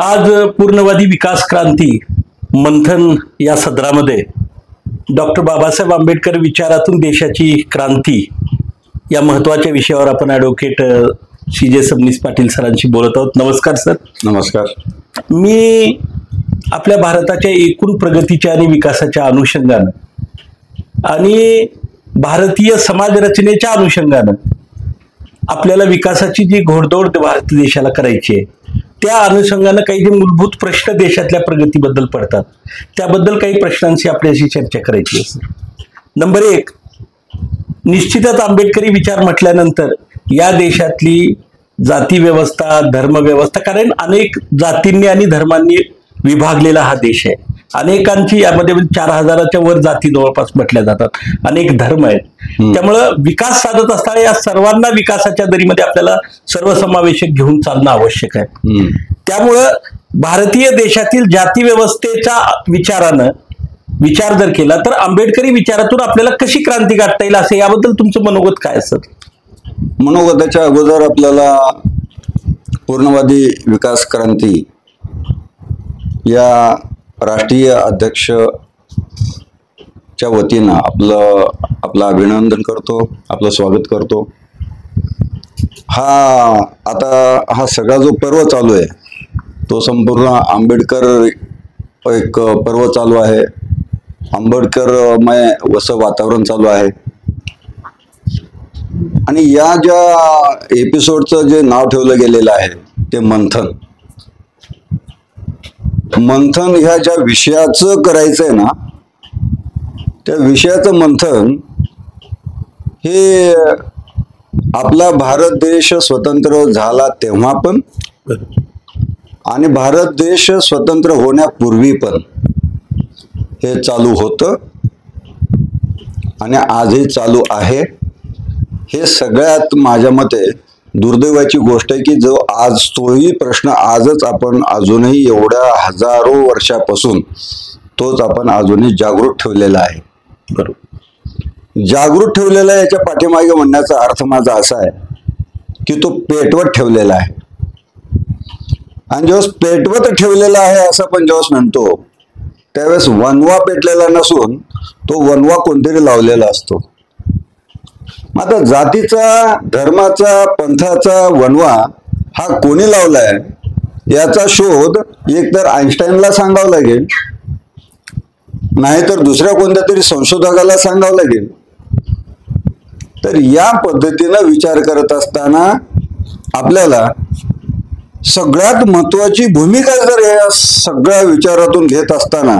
आज पूर्णवादी विकास क्रांती मंथन या सदरामध्ये डॉक्टर बाबासाहेब आंबेडकर विचारातून देशाची क्रांती या महत्वाच्या विषयावर आपण ॲडव्होकेट CJ सबनीस पाटील सरांशी बोलत आहोत. नमस्कार सर. नमस्कार. मी आपल्या भारताच्या एकूण प्रगतीच्या आणि विकासाच्या अनुषंगानं आणि भारतीय समाज रचनेच्या अनुषंगानं आपल्याला विकासाची जी घोडदौड भारत देशाला करायची आहे त्या अनुषंगानं काही जे मूलभूत प्रश्न देशातल्या प्रगतीबद्दल पडतात त्याबद्दल काही प्रश्नांशी आपल्याशी चर्चा करायची आहे सर. नंबर 1, निश्चितच आंबेडकरी विचार म्हटल्यानंतर या देशातली जाती व्यवस्था, धर्म व्यवस्था, कारण अनेक जातींनी आणि धर्मांनी विभागलेला हा देश आहे. अनेकांची यामध्ये 4000च्या वर जाती जवळपास म्हटल्या जातात, अनेक धर्म आहेत. त्यामुळं विकास साधत असताना या सर्वांना विकासाच्या दरीमध्ये आपल्याला सर्वसमावेशक घेऊन चालणं आवश्यक आहे. त्यामुळं भारतीय देशातील जाती व्यवस्थेच्या विचारानं विचार जर केला तर आंबेडकरी विचारातून आपल्याला कशी क्रांती गाठता येईल असं याबद्दल तुमचं मनोगत काय असतं? मनोगताच्या अगोदर आपल्याला पूर्णवादी विकास क्रांती या राष्ट्रीय अध्यक्षच्या वतीनं आपलं अभिनंदन करतो, आपलं स्वागत करतो. हा सगळा जो पर्व चालू आहे तो संपूर्ण आंबेडकर एक पर्व चालू आहे. आंबेडकरमय असं वातावरण चालू आहे आणि या ज्या एपिसोडचं जे नाव ठेवलं गेलेलं आहे ते मंथन ह्या ज्या विषयाचं करायचं आहे ना त्या विषयाचं मंथन हे आपला भारत देश स्वतंत्र झाला तेव्हा पण आणि भारत देश स्वतंत्र होण्यापूर्वी पण हे चालू होतं आणि आजही चालू आहे. हे सगळ्यात माझ्या मते दुर्दैवाची गोष्ट आहे की जो आज तोही प्रश्न आजच आपण अजूनही एवढ्या हजारो वर्षापासून तोच आपण अजूनही जागृत ठेवलेला आहे. बरोबर, जागृत ठेवलेला आहे. याच्या पाठीमागे म्हणण्याचा अर्थ माझा असा आहे की तो पेटवत ठेवलेला आहे आणि जेव्हा पेटवत ठेवलेला आहे असं आपण जेव्हा म्हणतो त्यावेळेस वनवा पेटलेला नसून तो वनवा कोणतरी लावलेला असतो. आता जातीचा, धर्माचा, पंथाचा वनवा हा कोणी लावलाय याचा शोध एकतर आईन्स्टाईनला सांगावं लागेल, नाहीतर दुसऱ्या कोणत्या तरी संशोधकाला सांगावं लागेल. तर या पद्धतीनं विचार करत असताना आपल्याला सगळ्यात महत्वाची भूमिका जर या सगळ्या विचारातून घेत असताना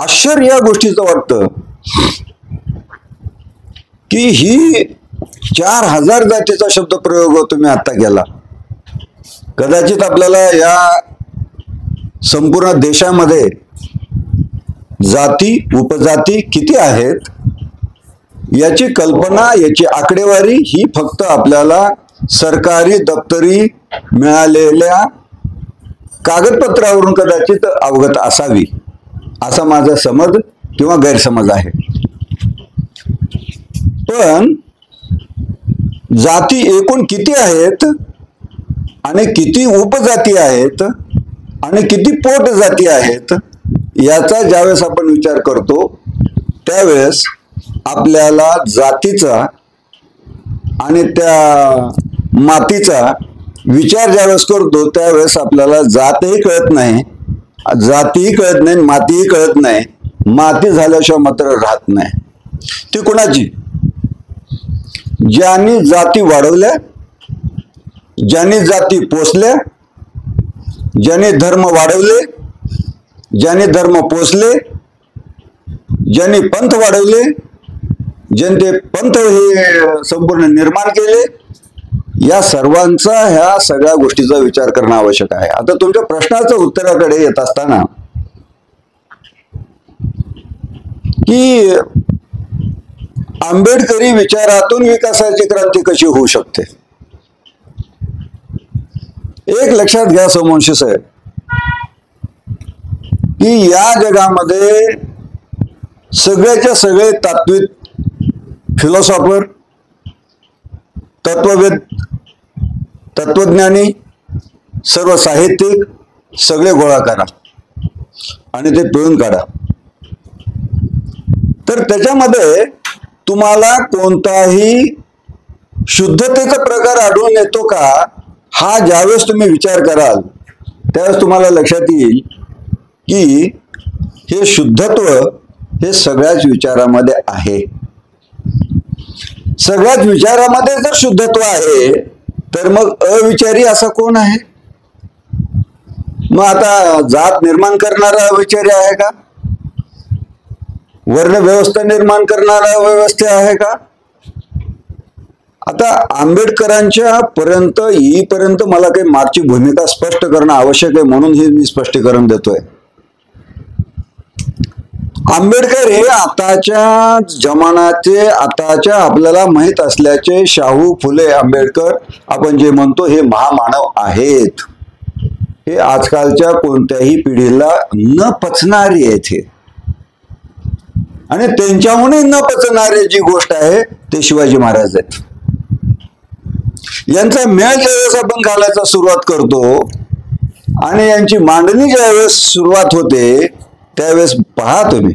आश्चर्य या गोष्टीचं वाटतं की ही 4000 जातीचा शब्द प्रयोग तुम्ही आता केला. कदाचित आपल्याला या संपूर्ण देशामध्ये जाती, उपजाती किती आहेत याची कल्पना, याची आकडेवारी ही फक्त आपल्याला सरकारी दप्तरी मिळालेल्या कागदपत्रावरून कदाचित अवगत असावी असा माझा समज किंवा गैरसमज आहे. पण जाती एकूण किती आहेत आणि किती उपजाती आहेत आणि किती पोट जाती आहेत याचा ज्यावेळेस आपण विचार करतो त्यावेळेस आपल्याला जातीचा आणि त्या मातीचा विचार ज्यावेळेस करतो त्यावेळेस आपल्याला जातही कळत नाही, जातीही कळत नाही, मातीही कळत नाही. माती झाल्याशिवाय मात्र राहत नाही. ती कोणाची? ज्यांनी जाती वाढवल्या, ज्यांनी जाती पोसल्या, ज्यांनी धर्म वाढवले, ज्यांनी धर्म पोसले, ज्यांनी पंथ वाढवले, ज्यांचे पंथ हे संपूर्ण निर्माण केले, या सर्वांचा ह्या सगळ्या गोष्टीचा विचार करणं आवश्यक आहे. आता तुमच्या प्रश्नाच्या उत्तराकडे येत असताना की आंबेडकरी विचारातून विकासाची क्रांती कशी होऊ शकते, एक लक्षात घ्या सोमवंशी साहेब की या जगामध्ये सगळ्याच्या सगळे तात्विक, फिलॉसॉफर, तत्वज्ञानी, सर्व साहित्यिक, सगळे गोळा करा आणि ते पिळून काढा. तर त्याच्यामध्ये तुम्हाला कोणताही शुद्धतेचा प्रकार आढळून येतो का, हा ज्यावेळेस तुम्ही विचार कराल त्यावेळेस तुम्हाला लक्षात येईल की हे शुद्धत्व हे सगळ्याच विचारामध्ये आहे. सगळ्याच विचारामध्ये जर शुद्धत्व आहे तर मग अविचारी असा कोण आहे? मग आता जात निर्माण करणारा अविचारी आहे का? वर्ण व्यवस्था निर्माण करणारा व्यवस्था आहे का? आता आंबेडकरांच्या पर्यंत येईपर्यंत मला काही मागची भूमिका स्पष्ट करणं आवश्यक आहे, म्हणून हे मी स्पष्टीकरण देतोय. आंबेडकर हे आताच्या जमान्याचे, आताच्या आपल्याला माहित असल्याचे शाहू फुले आंबेडकर आपण जे म्हणतो हे महामानव आहेत. हे आजकालच्या कोणत्याही पिढीला न पचणारी आहेत हे, आणि त्यांच्याहूनही न पचणारी जी गोष्ट आहे ते शिवाजी महाराज आहेत. यांचा मेळ ज्यावेळेस आपण घालायला सुरुवात करतो आणि यांची मांडणी ज्यावेळेस सुरुवात होते त्यावेळेस पहा तुम्ही,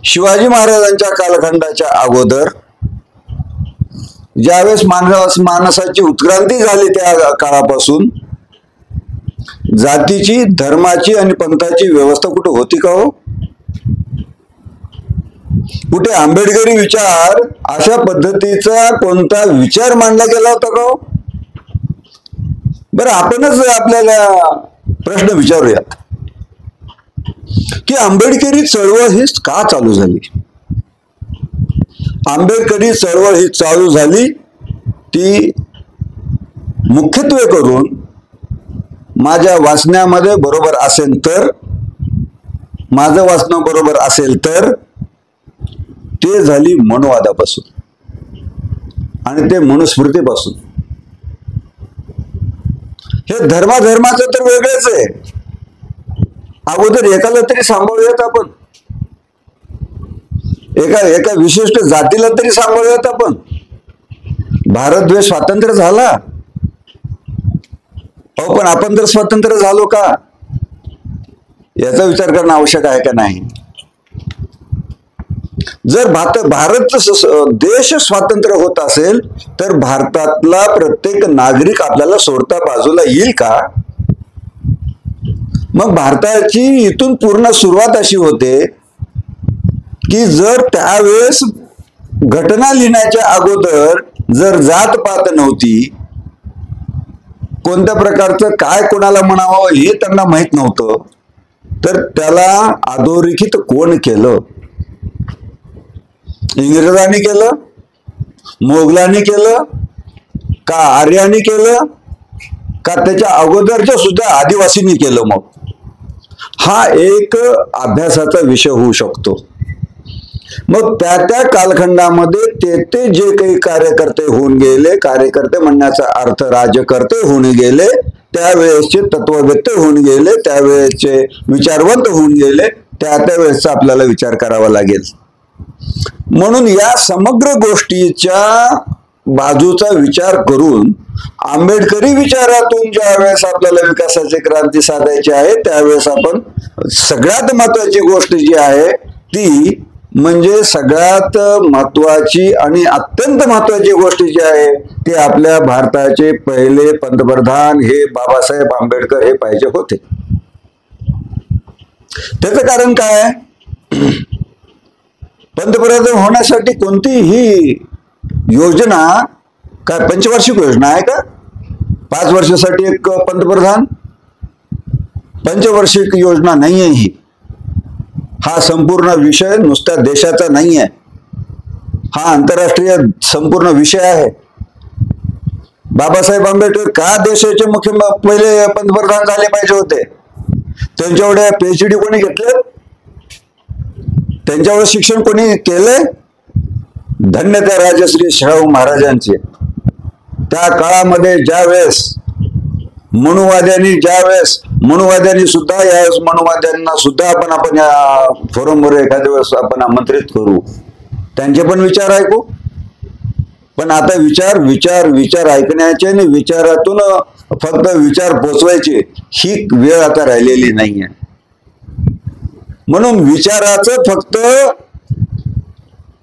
शिवाजी महाराजांच्या कालखंडाच्या अगोदर ज्यावेळेस मानसाची उत्क्रांती झाली त्या काळापासून जातीची, धर्माची आणि पंथाची व्यवस्था कुठे होती का हो? कुठे आंबेडकरी विचार अशा पद्धतीचा कोणता विचार मांडला गेला होता का हो? बरं, आपणच आपल्याला प्रश्न विचारूयात की आंबेडकरी चळवळ ही का चालू झाली? आंबेडकरी चळवळ ही चालू झाली ती मुख्यत्वे करून माझ्या वाचण्यामध्ये बरोबर असेल तर, माझं वाचणं बरोबर असेल तर ते झाली मनुवादापासून आणि ते मनुस्मृतीपासून. हे धर्माचं तर वेगळंच आहे. अगोदर एकाला तरी सांभाळूयात आपण, एका विशिष्ट जातीला तरी सांभाळूयात आपण. भारत देश स्वातंत्र्य झाला, अहो पण आपण तर स्वतंत्र झालो का, याचा विचार करणं आवश्यक आहे का नाही? जर भारत देश स्वातंत्र्य होत असेल तर भारतातला प्रत्येक नागरिक आपल्याला सोडता बाजूला येईल का? मग भारताची इथून पूर्ण सुरुवात अशी होते की जर त्यावेळेस घटना लिहिण्याच्या अगोदर जर जातपात नव्हती, कोणत्या प्रकारचं काय कोणाला म्हणावं हे त्यांना माहित नव्हतं, तर त्याला अधोरेखित कोण केलं? इंग्रजांनी केलं, मोगलांनी केलं का, आर्यांनी केलं का, त्याच्या अगोदरच्या सुद्धा आदिवासींनी केलं? मग हा एक अभ्यासाचा विषय होऊ शकतो. मग त्या कालखंडामध्ये ते जे काही कार्यकर्ते होऊन गेले, कार्यकर्ते म्हणण्याचा अर्थ राज्यकर्ते होऊन गेले, त्यावेळेसचे तत्ववेत्ते होऊन गेले, त्यावेळेसचे विचारवंत होऊन गेले, त्यावेळेसचा आपल्याला विचार करावा लागेल. म्हणून या समग्र गोष्टीच्या बाजूचा विचार करून आंबेडकरी विचारातून ज्या वेळेस आपल्याला विकासाची क्रांती साधायची आहे त्यावेळेस आपण सगळ्यात महत्वाची गोष्ट जी आहे ती म्हणजे सगळ्यात महत्वाची आणि अत्यंत महत्वाची गोष्ट जी आहे ते आपल्या भारताचे पहिले पंतप्रधान हे बाबासाहेब आंबेडकर हे पाहिजे होते. त्याचं कारण काय? पंतप्रधान होण्यासाठी कोणतीही योजना काय पंचवार्षिक योजना आहे का? 5 वर्षासाठी एक पंतप्रधान? पंचवार्षिक योजना नाहीये ही. हा संपूर्ण विषय नुसत्या देशाचा नाहीये, हा आंतरराष्ट्रीय संपूर्ण विषय आहे. बाबासाहेब आंबेडकर का देशाचे पहिले पंतप्रधान झाले पाहिजे होते? त्यांच्याकडे PhD कोणी घेतले? त्यांच्यावर शिक्षण कोणी केले? धन्य त्या राजश्री शाहू महाराजांचे. त्या काळामध्ये ज्यावेळेस मनुवाद्यांनी सुद्धा या मनुवाद्यांना सुद्धा आपण या फोरमवर एखाद्या वेळेस आपण आमंत्रित करू, त्यांचे पण विचार ऐकू. पण आता विचार ऐकण्याचे आणि विचारातून फक्त विचार पोचवायचे ही वेळ आता राहिलेली नाहीये. म्हणून विचाराचं फक्त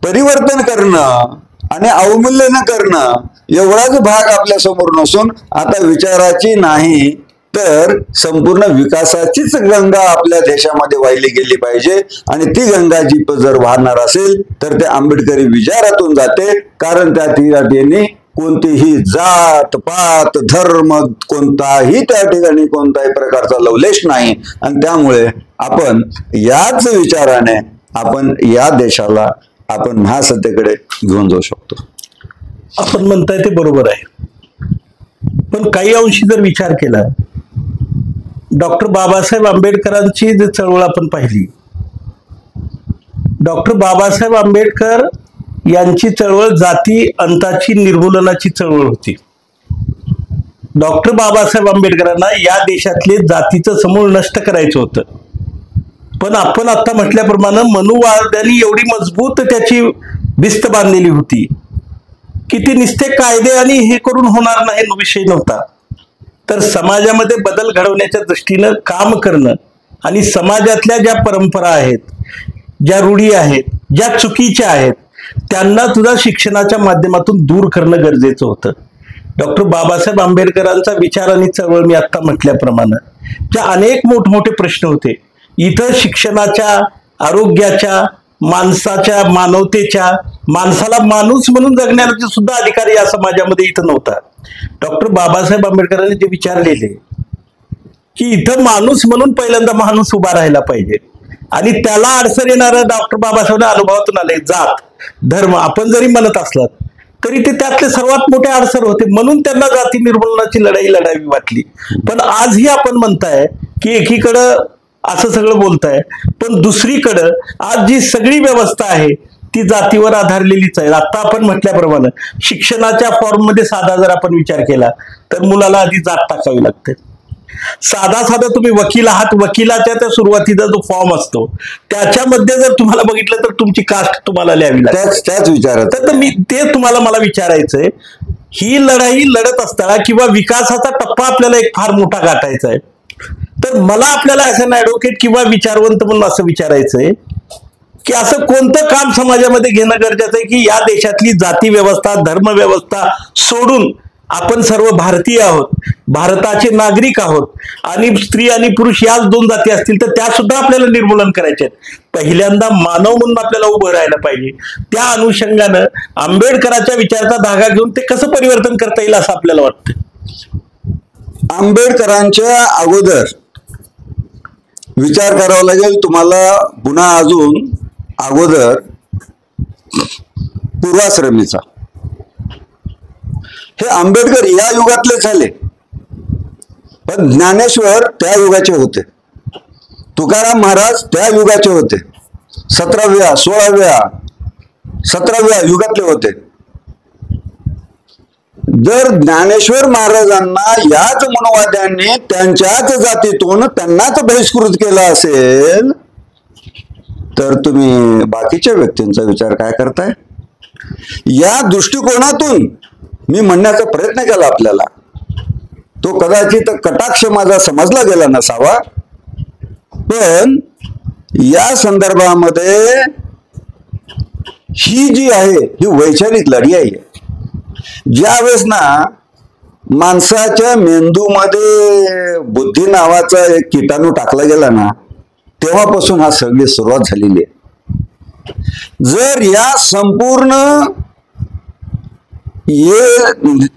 परिवर्तन करणं आणि अवमूल्यन करणं एवढाच भाग आपल्या समोर नसून आता विचाराची नाही तर संपूर्ण विकासाचीच गंगा आपल्या देशामध्ये वाहिली गेली पाहिजे. आणि ती गंगा जी जर वाहणार असेल तर ते आंबेडकरी विचारातून जाते. कारण त्या ठिकाणी कोणतीही जात पात धर्म कोणताही त्या ठिकाणी कोणत्याही प्रकारचा लवलेश नाही. आणि त्यामुळे आपण याच विचाराने आपण या देशाला आपण महासत्तेकडे घेऊन जाऊ शकतो. आपण म्हणताय ते बरोबर आहे, पण काही अंशी जर विचार केला, डॉक्टर बाबासाहेब आंबेडकरांची जर चळवळ आपण पाहिली, डॉक्टर बाबासाहेब आंबेडकर यांची चळवळ जाती अंताची निर्मूलनाची चळवळ होती. डॉक्टर बाबासाहेब आंबेडकरांना या देशातले जातीचं समूळ नष्ट करायचं होतं. पण आपण आता म्हटल्याप्रमाणे मनुवाद्यांनी एवढी मजबूत त्याची भिस्त बांधलेली होती की ती निस्ते कायदे आणि हे करून होणार नाही विषय नव्हता. तर समाजामध्ये बदल घडवण्याच्या दृष्टीनं काम करणं आणि समाजातल्या ज्या परंपरा आहेत, ज्या रूढी आहेत, ज्या चुकीच्या आहेत, त्यांना तुझा शिक्षणाच्या माध्यमातून दूर करणं गरजेचं होतं. डॉक्टर बाबासाहेब आंबेडकरांचा विचार आणि चळवळ मी आता म्हटल्याप्रमाणे ज्या अनेक मोठमोठे प्रश्न होते, इथं शिक्षणाच्या, आरोग्याच्या, माणसाच्या, मानवतेच्या, माणसाला माणूस म्हणून जगण्याचा सुद्धा अधिकार या समाजामध्ये इथं नव्हता. डॉक्टर बाबासाहेब आंबेडकरांनी जे विचारलेले की इथं माणूस म्हणून पहिल्यांदा माणूस उभा राहायला पाहिजे आणि त्याला अडचण येणारं डॉक्टर बाबासाहेब अनुभवातून आले. जात धर्म आपण जरी म्हणत असलात तरी ते त्यातले सर्वात मोठे अडसर होते, म्हणून त्यांना जाती निर्मूलनाची लढाई लढावी वाटली. पण आजही आपण म्हणताय की एकीकडं असं सगळं बोलताय, पण दुसरीकडं आज जी सगळी व्यवस्था आहे ती जातीवर आधारलेलीच आहे. आता आपण म्हटल्याप्रमाणे शिक्षणाच्या फॉर्ममध्ये साधा जर आपण विचार केला तर मुलाला आधी जात टाकावी लागते. साधा तुम्ही वकील आहात, वकिलाच्या त्या सुरुवातीचा जो फॉर्म असतो त्याच्यामध्ये जर तुम्हाला बघितलं तर तुमची कास्ट तुम्हाला लिहावी लागते. त्याच विचारात तर मी ते मला विचारायचंय, ही लढाई लढत असताना किंवा विकासाचा टप्पा आपल्याला एक फार मोठा गाठायचा आहे, तर मला आपल्याला असं ऍडव्होकेट किंवा विचारवंत म्हणून असं विचारायचंय की असं कोणतं काम समाजामध्ये घेणं गरजेचं आहे की या देशातली जाती व्यवस्था, धर्म व्यवस्था सोडून आपण सर्व भारतीय आहोत, भारताचे नागरिक आहोत आणि स्त्री आणि पुरुष याच दोन जाती असतील तर त्या सुद्धा आपल्याला निर्मूलन करायचे आहेत. पहिल्यांदा मानव म्हणून आपल्याला उभं राहायला पाहिजे. त्या अनुषंगानं आंबेडकरांच्या विचाराचा धागा घेऊन ते कसं परिवर्तन करता येईल असं आपल्याला वाटतं. आंबेडकरांच्या अगोदर विचार करावा लागेल तुम्हाला, पुन्हा अजून अगोदर पूर्वाश्रमीचा. हे आंबेडकर या युगातले झाले, पण ज्ञानेश्वर त्या युगाचे होते, तुकाराम महाराज त्या युगाचे होते, 17व्या 16व्या 17व्या युगातले होते. जर ज्ञानेश्वर महाराजांना याच मनोवाद्यांनी त्यांच्याच जातीतून त्यांनाच बहिष्कृत केला असेल तर तुम्ही बाकीच्या व्यक्तींचा विचार काय करताय? या दृष्टिकोनातून मी म्हणण्याचा प्रयत्न केला आपल्याला, तो कदाचित कटाक्ष माझा समजला गेला नसावा, पण या संदर्भामध्ये ही जी आहे ही वैचारिक लढाई आहे. ज्यावेळेस ना माणसाच्या मेंदूमध्ये बुद्धी नावाचा एक किटाणू टाकला गेला ना, तेव्हापासून हा सगळी सुरुवात झालेली आहे. जर या संपूर्ण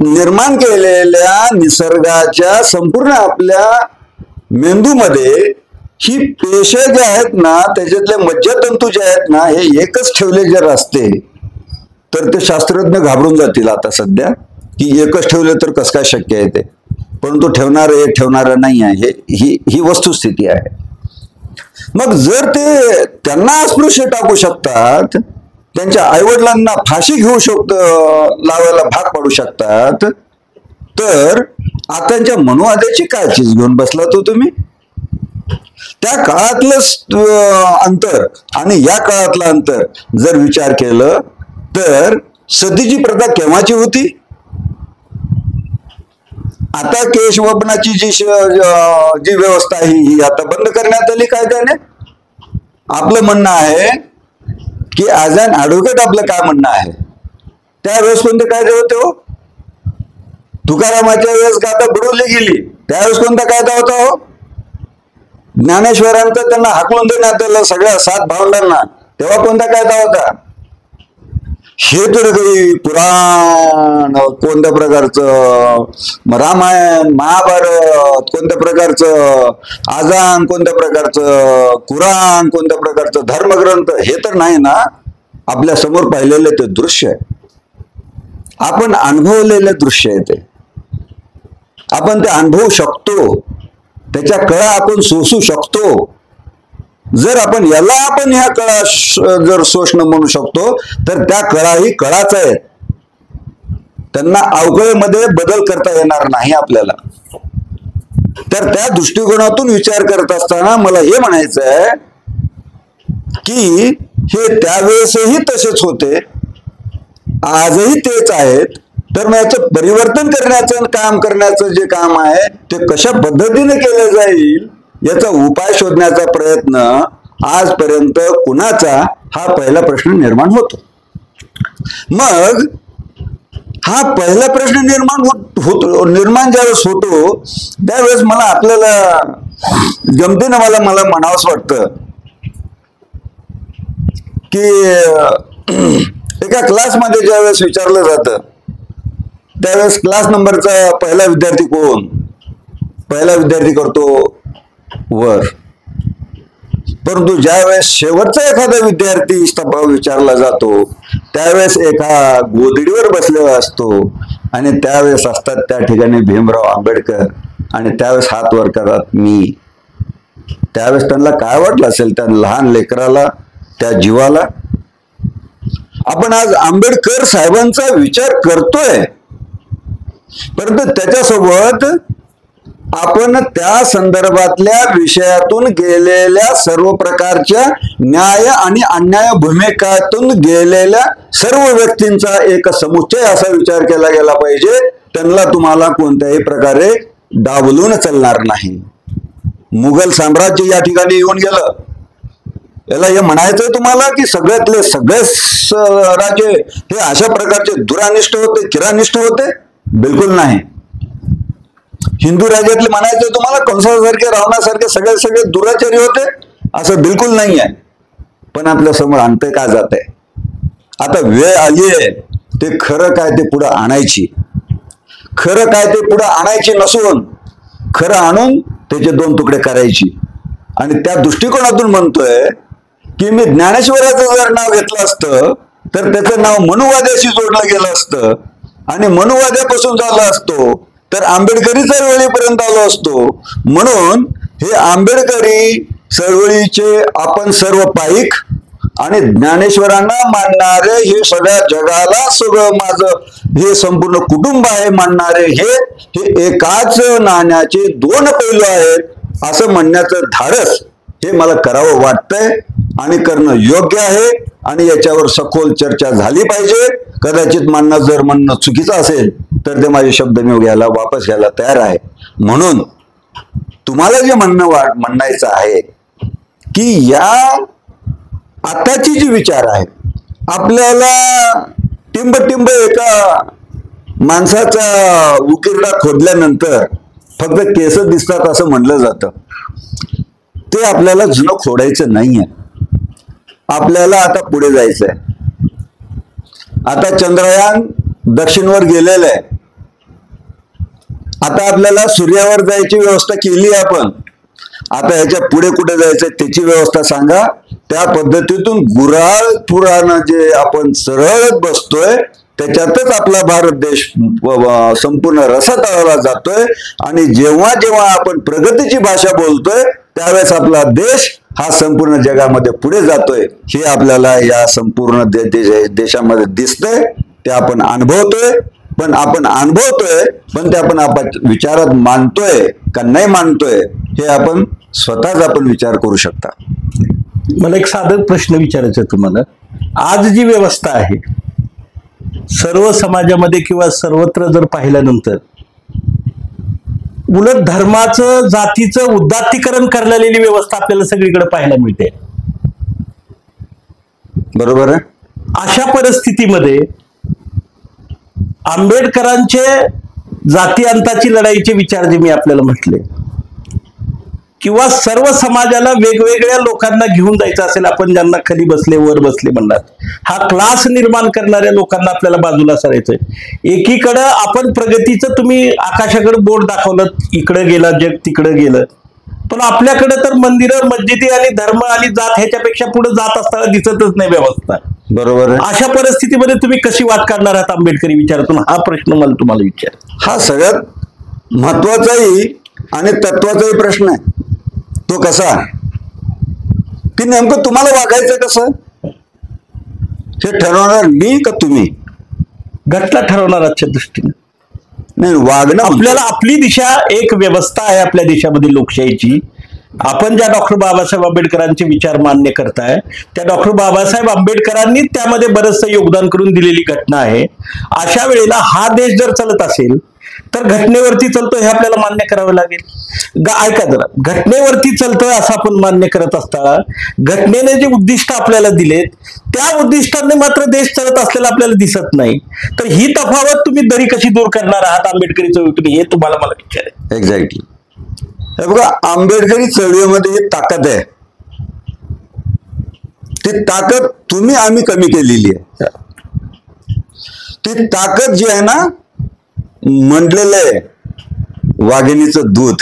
निर्माण केलेल्या निसर्गाच्या संपूर्ण आपल्या मेंदूमध्ये ही पेशी जे आहेत ना, त्याच्यातले मज्जातंतू जे आहेत ना, हे एकच ठेवले जर असते तर ते शास्त्रज्ञ घाबरून जातील आता सध्या की एकच ठेवले तर कसं काय शक्य आहे ते. परंतु ठेवणारं नाही आहे, ही वस्तुस्थिती आहे. मग जर ते त्यांना अस्पृश्य टाकू शकतात, त्यांच्या आईवडिलांना फाशी घेऊ लावायला भाग पाडू शकतात, तर आता त्यांच्या मनोवाद्याची काय चीज घेऊन बसला तो तुम्ही? त्या काळातलं अंतर आणि या काळातलं अंतर जर विचार केलं तर सतीची प्रथा केव्हाची होती? आता केश वपनाची जी व्यवस्था आहे ही आता बंद करण्यात आली कायद्याने. आपलं म्हणणं आहे की ॲज अन ॲडव्होकेट आपलं काय म्हणणं आहे, त्यावेळेस कोणते कायदे होते हो? तुकारामाच्या वेळेस गाथा बुडवली गेली, त्यावेळेस कोणता कायदा होता हो? ज्ञानेश्वरांचं त्यांना हाकलून देण्यात आलं सगळ्या 7 भावंडांना, तेव्हा कोणता कायदा होता? हे तर काही पुराण कोणत्या प्रकारचं, रामायण महाभारत कोणत्या प्रकारचं, आजान कोणत्या प्रकारचं, कुराण कोणत्या प्रकारचं, धर्मग्रंथ, हे तर नाही ना. आपल्या समोर पाहिलेले ते दृश्य आहे, आपण अनुभवलेले दृश्य आहे ते. आपण ते अनुभवू शकतो, त्याच्या कळा आपण सोसू शकतो. जर आपण ह्या कळा जर सोसणं म्हणू शकतो, तर त्या कळा ही कळाच आहेत. त्यांना अवकळेमध्ये बदल करता येणार नाही आपल्याला. तर त्या दृष्टिकोनातून विचार करत असताना मला हे म्हणायचं आहे की हे त्यावेळेसही तसेच होते, आजही तेच आहेत. तर मग याचं परिवर्तन करण्याचं काम करण्याचं जे काम आहे ते कशा पद्धतीने केलं जाईल याचा उपाय शोधण्याचा प्रयत्न आजपर्यंत कुणाचा, हा पहिला प्रश्न निर्माण होतो. मग हा पहिला प्रश्न निर्माण ज्यावेळेस होतो त्यावेळेस मला आपल्याला गमतीनं मला म्हणावंच वाटतं की एका क्लासमध्ये ज्यावेळेस विचारलं जातं त्यावेळेस क्लास नंबरचा पहिला विद्यार्थी कोण? पहिला विद्यार्थी करतो वर. परंतु ज्यावेळेस शेवटचा एखादा विद्यार्थी विचारला जातो त्यावेळेस एका गोदडीवर बसलेला असतो आणि त्यावेळेस असतात त्या ठिकाणी भीमराव आंबेडकर आणि त्यावेळेस हात वर करतात मी. त्यावेळेस त्यांना काय वाटलं असेल त्या लहान लेकराला, त्या जीवाला? आपण आज आंबेडकर साहेबांचा विचार करतोय, परंतु त्याच्यासोबत आपण त्या संदर्भातल्या विषयातून गेलेल्या सर्व प्रकारच्या न्याय आणि अन्याय भूमिकातून गेलेल्या सर्व व्यक्तींचा एक समुच्चय असा विचार केला गेला पाहिजे. त्यांना तुम्हाला कोणत्याही प्रकारे डावलून चालणार नाही. मुघल साम्राज्य या ठिकाणी येऊन गेलं, याला हे म्हणायचंय तुम्हाला की सगळ्यातले सगळेच राजे हे अशा प्रकारचे दुरानिष्ठ होते, किरानिष्ठ होते? बिलकुल नाही. हिंदू राज्यातले म्हणायचे तुम्हाला कंसासारखे, रावणासारखे सगळे दुराचारी होते? असं बिलकुल नाही आहे. पण आपल्या समोर आणतंय का जात आहे? आता वेळ आली आहे ते खरं काय ते पुढं आणायची. खरं काय ते पुढं आणायची नसून खरं आणून त्याचे 2 तुकडे करायची. आणि त्या दृष्टिकोनातून म्हणतोय की मी ज्ञानेश्वराचं जर नाव घेतलं असतं तर त्याचं नाव मनुवाद्याशी जोडलं गेलं असतं आणि मनुवाद्यापासून झालं असतो तर आंबेडकरी चळवळीपर्यंत आलो असतो. म्हणून हे आंबेडकरी चळवळीचे आपण सर्व पाईक आणि ज्ञानेश्वरांना मानणारे, हे सगळ्या जगाला सगळं माझं हे संपूर्ण कुटुंब आहे मानणारे हे एकाच नाण्याचे 2 पैलू आहेत असं म्हणण्याचं धाडस हे मला करावं वाटतंय आणि करणं योग्य आहे. आणि याच्यावर सखोल चर्चा झाली पाहिजे. कदाचित म्हणणं चुकीचं असेल तर ते माझे शब्द मी वापस घ्यायला तयार आहे. म्हणून तुम्हाला जे म्हणायचं आहे की या आताची जी विचार आहे, आपल्याला टिंब एका माणसाचा उकिरडा खोदल्यानंतर फक्त केस दिसतात असं म्हणलं जातं. ते आपल्याला जुनं खोडायचं नाहीये. आपल्याला आता पुढे जायचंय. आता चंद्रयान दक्षिणवर गेलेलं आहे. आता आपल्याला सूर्यावर जायची व्यवस्था केली आपण. आता ह्याच्या पुढे कुठे जायचंय त्याची व्यवस्था सांगा. त्या पद्धतीतून गुराळ पुराण जे आपण सरळ बसतोय त्याच्यातच आपला भारत देश संपूर्ण रसातळाला जातोय. आणि जेव्हा जेव्हा आपण प्रगतीची भाषा बोलतोय त्यावेळेस आपला देश हा संपूर्ण जगामध्ये पुढे जातोय हे आपल्याला या संपूर्ण देशामध्ये दिसतंय. ते आपण अनुभवतोय. पण ते आपण विचारात मानतोय का नाही मानतोय हे आपण स्वतःच विचार करू शकता. मला एक साधा प्रश्न विचारायचा तुम्हाला. आज जी व्यवस्था आहे सर्व समाजामध्ये किंवा सर्वत्र जर पाहिल्यानंतर उलट धर्माचं जातीचं उदात्तीकरण करलेली व्यवस्था आपल्याला सगळीकडे पाहायला मिळते. बरोबर आहे. अशा परिस्थितीमध्ये आंबेडकरांचे जाती अंताची लढाईचे विचार जे मी आपल्याला म्हटले, किंवा सर्व समाजाला वेगवेगळ्या लोकांना घेऊन जायचं असेल, आपण ज्यांना खाली बसले वर बसले म्हणणार, हा क्लास निर्माण करणाऱ्या लोकांना आपल्याला बाजूला सरायचंय. एकीकडं आपण प्रगतीचं, तुम्ही आकाशाकडे बोट दाखवलं, इकडं गेला जग तिकडं गेलं, पण आपल्याकडे तर मंदिरं मस्जिदी आणि धर्म आणि जात ह्याच्यापेक्षा पुढे जात असताना दिसतच नाही व्यवस्था. बरोबर आहे. अशा परिस्थितीमध्ये तुम्ही कशी वाद काढणार आहात आंबेडकरी विचारातून, हा प्रश्न मला तुम्हाला विचार. हा सगळ्यात महत्वाचाही आणि तत्वाचाही प्रश्न आहे. तो कसा, की नेमकं तुम्हाला वागायचं कसं हे ठरवणार मी का तुम्ही? घटना ठरवणार आजच्या दृष्टीने नाही, वागणं आपल्याला आपली दिशा, एक व्यवस्था आहे आपल्या देशामध्ये लोकशाहीची. आपण ज्या डॉक्टर बाबासाहेब आंबेडकरांचे विचार मान्य करताय, त्या डॉक्टर बाबासाहेब आंबेडकरांनी त्यामध्ये बरंचसं योगदान करून दिलेली घटना आहे. अशा वेळेला हा देश जर चालत असेल तर घटनेवरती चालतो हे आपल्याला मान्य करावं लागेल. ऐका जरा, घटनेवरती चालतोय असं आपण मान्य करत असता, घटनेने जे उद्दिष्ट आपल्याला दिलेत त्या उद्दिष्टांनी मात्र देश चालत असलेला आपल्याला दिसत नाही, तर ही तफावत तुम्ही दरी कशी दूर करणार आहात आंबेडकरी चळवळीतून, हे तुम्हाला मला विचारायचं. एक्झॅक्टली. हे बघा, आंबेडकरी चळवळीमध्ये ही ताकद आहे. ती ताकद तुम्ही आम्ही कमी केलेली आहे. ती ताकद जी आहे ना, म्हटलेलं आहे वाघिणीचं दूध,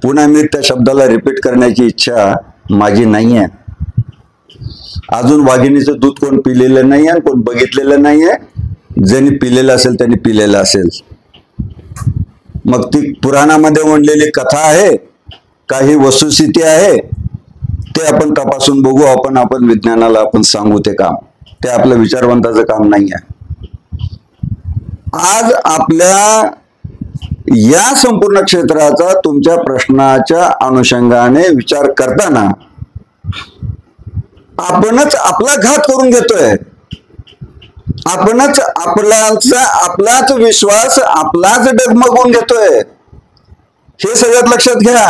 पुन्हा मी त्या शब्दाला रिपीट करण्याची इच्छा माझी नाही आहे. अजून वाघिणीचं दूध कोण पिलेलं नाही आहे, कोण बघितलेलं नाही आहे. ज्यांनी पिलेलं असेल त्यांनी पिलेलं असेल. मग ती पुराणामध्ये म्हणलेली कथा आहे, काही वस्तुस्थिती आहे, ते आपण तपासून बघू, आपण विज्ञानाला आपण सांगू ते काम. ते आपलं विचारवंताचं काम नाही आहे. आज आपल्या या संपूर्ण क्षेत्राचा तुमच्या प्रश्नाच्या अनुषंगाने विचार करताना आपणच आपला घात करून घेतोय. आपणच आपलाच विश्वास आपलाच डगमगून घेतोय. हे सगळ्यात लक्षात घ्या.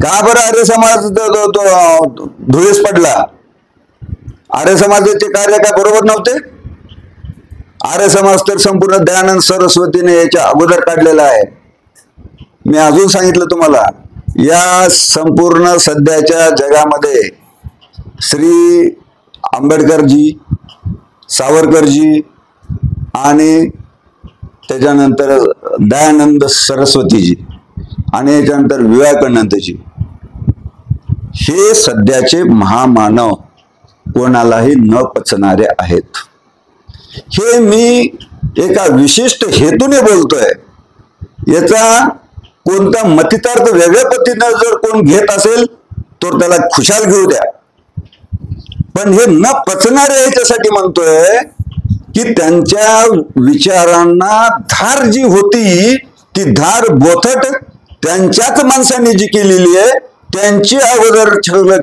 का बरं आर्य समाज धुळीस पडला? आर्य समाजाचे कार्य काय बरोबर नव्हते? आर्य समाज तर संपूर्ण दयानंद सरस्वतीने याच्या अगोदर काढलेला आहे. मी अजून सांगितलं तुम्हाला, या संपूर्ण सध्याच्या जगामध्ये श्री आंबेडकरजी, सावरकरजी आणि त्याच्यानंतर दयानंद सरस्वतीजी आणि याच्यानंतर विवेकानंदजी, हे सध्याचे महामानव कोणालाही न पचणारे आहेत. हे मी एका विशिष्ट हेतूने बोलतोय. याचा कोणता मतितार्थ वेगळ्या पद्धतीने जर कोण घेत असेल तर त्याला खुशाल घेऊ द्या. पण हे न पचणारे याच्यासाठी म्हणतोय की त्यांच्या विचारांना धार जी होती, ती धार बोथट त्यांच्याच माणसांनी जी केलेली आहे, त्यांची अगोदर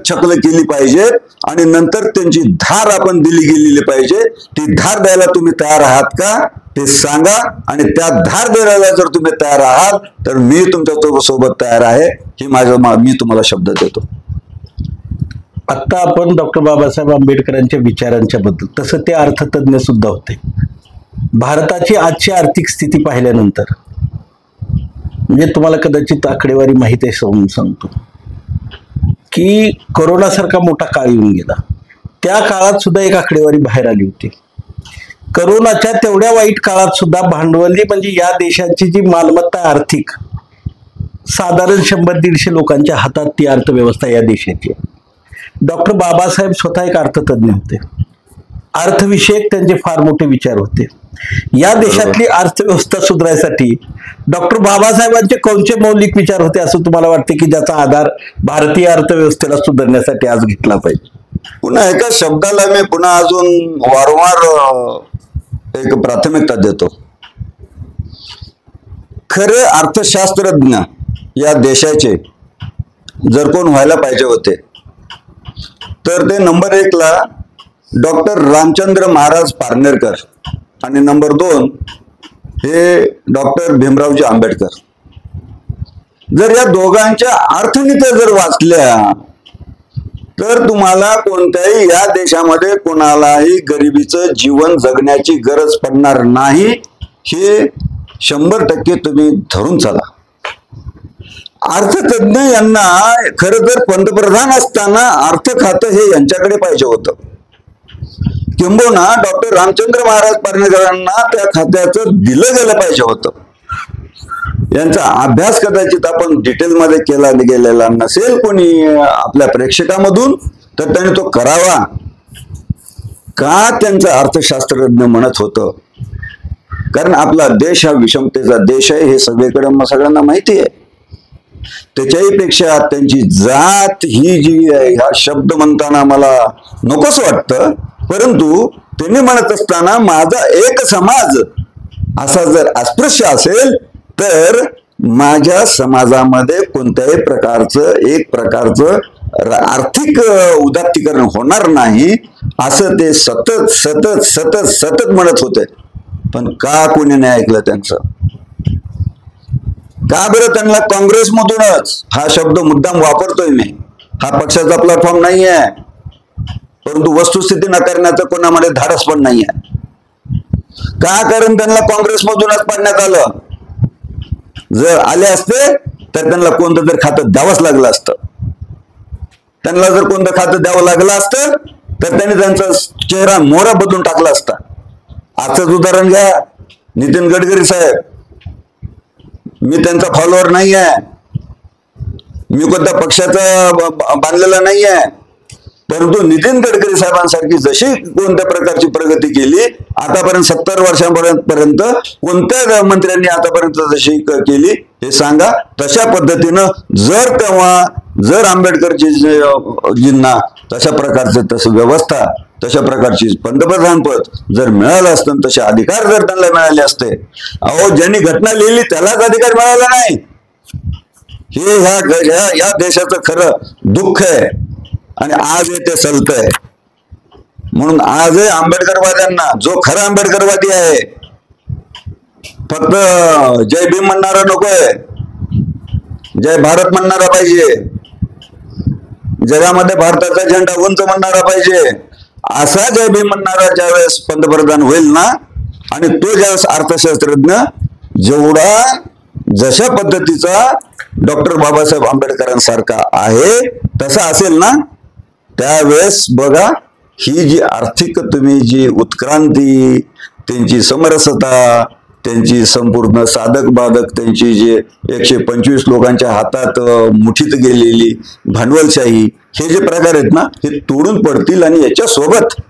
छकल केली पाहिजे आणि नंतर त्यांची धार आपण दिली गेलेली पाहिजे. ती धार द्यायला तुम्ही तयार आहात का ते सांगा, आणि त्या धार द्यायला जर तुम्ही तयार आहात तर मी तुमच्या सोबत तयार आहे, ही मी तुम्हाला शब्द देतो. आता आपण डॉक्टर बाबासाहेब आंबेडकरांच्या विचारांच्या बद्दल, तसं ते अर्थतज्ञ सुद्धा होते. भारताची आजची आर्थिक स्थिती पाहिल्यानंतर, म्हणजे तुम्हाला कदाचित आकडेवारी माहिती आहे, सांगतो की करोनासारखा मोठा काळ येऊन गेला. त्या काळात सुद्धा एक आकडेवारी बाहेर आली होती. करोनाच्या तेवढ्या वाईट काळात सुद्धा भांडवली, म्हणजे या देशाची जी मालमत्ता आर्थिक, साधारण 100-150 लोकांच्या हातात ती अर्थव्यवस्था या देशाची. डॉक्टर बाबासाहेब स्वतः एक अर्थतज्ञ होते. अर्थविषयक त्यांचे फार मोठे विचार होते. या देशातली अर्थव्यवस्था सुधारायसाठी डॉक्टर बाबासाहेबांचे कोणते मौलिक विचार होते असं तुम्हाला वाटते की ज्याचा आधार भारतीय अर्थव्यवस्थेला सुधारण्यासाठी आज घेतला पाहिजे? पुन्हा एका शब्दाला मी पुन्हा अजून वारंवार एक प्राथमिकता देतो. खरे अर्थशास्त्रज्ञ या देशाचे जर कोण व्हायला पाहिजे होते तर ते नंबर 1 ला डॉक्टर रामचंद्र महाराज पारनेरकर आणि नंबर 2 हे डॉक्टर भीमरावजी आंबेडकर. जर या दोघांच्या अर्थनीत्या जर वाचल्या तर तुम्हाला कोणत्याही या देशामध्ये कोणालाही गरिबीचं जीवन जगण्याची गरज पडणार नाही, हे 100% तुम्ही धरून चला. अर्थतज्ञ यांना खरं तर पंतप्रधान असताना अर्थ खातं हे यांच्याकडे पाहिजे होतं. किंबहुना डॉक्टर रामचंद्र महाराज पाडणेकरांना त्या खात्याचं दिलं गेलं पाहिजे होतं. यांचा अभ्यास कदाचित आपण डिटेलमध्ये केला गेलेला नसेल कोणी आपल्या प्रेक्षकामधून, तर त्यांनी तो करावा. का त्यांचं अर्थशास्त्रज्ञ म्हणत होतं? कारण आपला देश हा विषमतेचा देश आहे, हे सगळीकडे सगळ्यांना माहिती आहे. त्याच्याही पेक्षा त्यांची जात ही जी आहे, हा शब्द म्हणताना मला नकोच वाटतं, परंतु त्यांनी म्हणत असताना माझा एक समाज असा जर अस्पृश्य असेल तर माझ्या समाजामध्ये कोणत्याही प्रकारचं आर्थिक उदात्तीकरण होणार नाही, असं ते सतत सतत सतत सतत म्हणत होते. पण का कोणी नाही ऐकलं त्यांचं? का बरं त्यांना काँग्रेसमधूनच हा शब्द मुद्दाम वापरतोय मी, हा पक्षाचा प्लॅटफॉर्म नाही आहे, परंतु वस्तुस्थिती नाकारण्याचं कोणामध्ये धाडस पण नाही आहे. का? कारण त्यांना काँग्रेसमधूनच पाडण्यात आलं. जर आले असते तर त्यांना कोणतं तरी खातं द्यावंच लागलं असतं. त्यांना जर कोणतं खातं द्यावं लागलं असतं तर त्यांनी त्यांचा चेहरा मोहरा बदलून टाकला असता. आजच उदाहरण घ्या, नितीन गडकरी साहेब. मी त्यांचा फॉलोअर नाही आहे, मी कोणत्या पक्षाचा बांधलेला नाही आहे, परंतु नितीन गडकरी साहेबांसारखी जशी कोणत्या प्रकारची प्रगती केली आतापर्यंत 70 वर्षांपर्यंत कोणत्या मंत्र्यांनी आतापर्यंत जशी केली हे सांगा. तशा पद्धतीनं जर आंबेडकरजींना तशा प्रकारचे तसं व्यवस्था, तशा प्रकारची पंतप्रधानपद जर मिळालं असतं, तसे अधिकार जर त्यांना मिळाले असते. अहो, ज्यांनी घटना लिहिली त्यालाच अधिकार मिळाला नाही, हे या देशाचं खरं दुःख आहे. आणि आज हे ते सलतंय. म्हणून आजही आंबेडकरवाद्यांना, जो खरा आंबेडकरवादी आहे, फक्त जय भीम म्हणणारा नकोय, जय भारत म्हणणारा पाहिजे, जगामध्ये भारताचा झेंडा उंच म्हणणारा पाहिजे. असा जय भीम म्हणणारा ज्यावेळेस पंतप्रधान होईल ना, आणि तो ज्यावेळेस अर्थशास्त्रज्ञ जेवढा जशा पद्धतीचा डॉक्टर बाबासाहेब आंबेडकरांसारखा आहे तसा असेल ना, त्यावेळेस बघा ही जी आर्थिक तुम्ही जी उत्क्रांती, त्यांची समरसता, त्यांची संपूर्ण साधक बाधक, त्यांची जे 125 लोकांच्या हातात मुठीत गेलेली भांडवलशाही, हे जे प्रकार आहेत ना, हे तोडून पडतील. आणि याच्यासोबत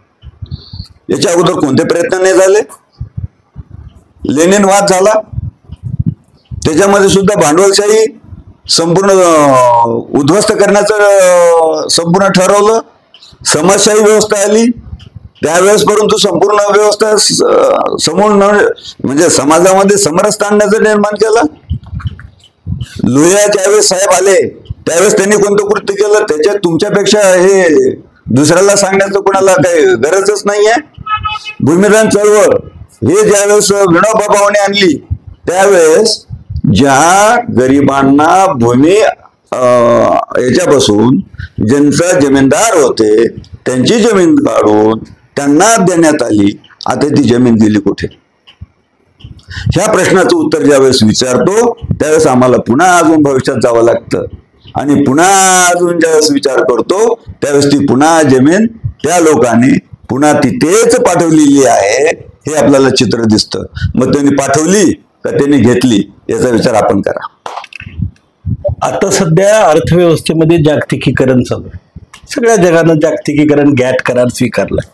याच्या अगोदर कोणते प्रयत्न नाही झाले. लेनिनवाद झाला, त्याच्यामध्ये सुद्धा भांडवलशाही संपूर्ण उद्ध्वस्त करण्याचं संपूर्ण ठरवलं. समाजशाही व्यवस्था आली त्यावेळेस, परंतु संपूर्ण व्यवस्था म्हणजे समाजामध्ये समरसता आणण्याचं निर्माण केलं. लोहिया ज्यावेळेस साहेब आले त्यावेळेस त्यांनी कोणतं कृत्य केलं त्याच्यात तुमच्यापेक्षा हे दुसऱ्याला सांगण्याचं कोणाला काही गरजच नाहीये. भूमिदान चळवळ हे ज्यावेळेस विनोबा भावेने आणली त्यावेळेस ज्या गरिबांना भूमी याच्यापासून ज्यांचा जमीनदार होते त्यांची जमीन काढून त्यांना देण्यात आली, आता ती जमीन गेली कुठे? ह्या प्रश्नाचं उत्तर ज्यावेळेस विचारतो त्यावेळेस आम्हाला पुन्हा अजून भविष्यात जावं लागतं. आणि पुन्हा अजून ज्यावेळेस विचार करतो त्यावेळेस ती पुन्हा जमीन त्या लोकांनी पुन्हा तिथेच पाठवलेली आहे हे आपल्याला चित्र दिसतं. मग त्यांनी पाठवली का त्यांनी घेतली याचा विचार आपण करा. आता सध्या अर्थव्यवस्थेमध्ये जागतिकीकरण चालू आहे. सगळ्या जगानं जागतिकीकरण गॅट करार स्वीकारलाय.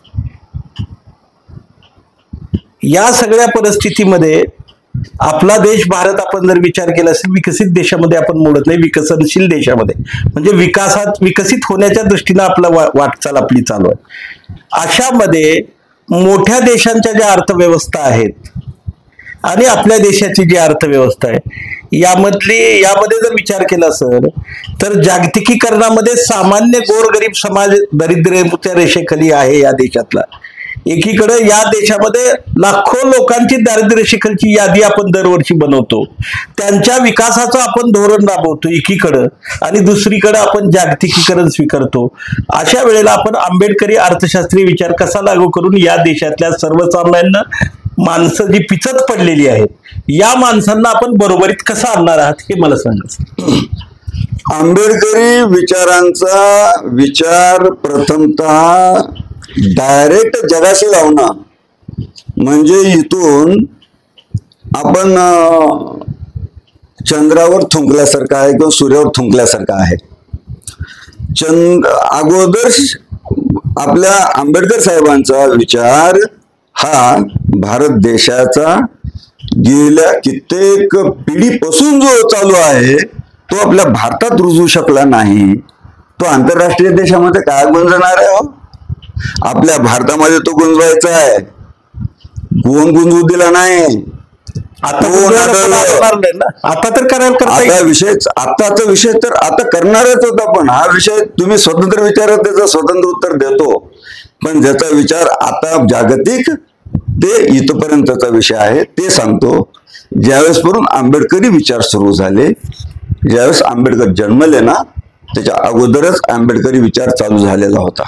या सगळ्या परिस्थितीमध्ये आपला देश भारत आपण जर विचार केला असेल, विकसित देशामध्ये आपण मोडत नाही, विकसनशील देशामध्ये म्हणजे विकसित होण्याच्या दृष्टीनं आपला वाटचाल आपली चालू आहे. अशामध्ये मोठ्या देशांच्या ज्या अर्थव्यवस्था आहेत आणि आपल्या देशाची जी अर्थव्यवस्था आहे यामध्ये जर विचार केला असेल तर जागतिकीकरणामध्ये सामान्य गोरगरीब समाज दारिद्र्याच्या रेषेखाली आहे या देशातला. एकीकडे या देशामध्ये लाखो लोकांची दारिद्र्य रेषेखालची यादी आपण दरवर्षी बनवतो, त्यांच्या विकासाचं आपण धोरण राबवतो एकीकडं, आणि दुसरीकडे आपण जागतिकीकरण स्वीकारतो. अशा वेळेला आपण आंबेडकरी अर्थशास्त्रीय विचार कसा लागू करून या देशातल्या सर्वसामान्य माणसं जी पिचत पडलेली आहेत, या माणसांना आपण बरोबरीत कसं आणणार आहात हे मला सांगा. आंबेडकरी विचारांचा विचार प्रथमतः डायरेक्ट जगाशी लावणं म्हणजे इथून आपण चंद्रावर थुंकल्यासारखं आहे किंवा सूर्यावर थुंकल्यासारखं आहे. अगोदर आपल्या आंबेडकर साहेबांचा विचार हा भारत देशाचा गेल्या कित्येक पिढीपासून जो चालू आहे तो आपल्या भारतात रुजू शकला नाही. तो आंतरराष्ट्रीय देशामध्ये काय गुंजणार आहे? हो, आपल्या भारतामध्ये तो गुंजवायचा आहे. कोण गुंजवू दिला नाही. आता तर करायला आताचा विषय तर आता करणारच होता, पण हा विषय तुम्ही स्वतंत्र विचारात त्याचं स्वतंत्र उत्तर देतो, पण ज्याचा विचार आता जागतिक ते इथपर्यंतचा विषय आहे ते सांगतो. ज्यावेळेस पासून आंबेडकरी विचार सुरू झाले, ज्यावेळेस आंबेडकर जन्मले ना, त्याच्या अगोदरच आंबेडकरी विचार चालू झालेला होता.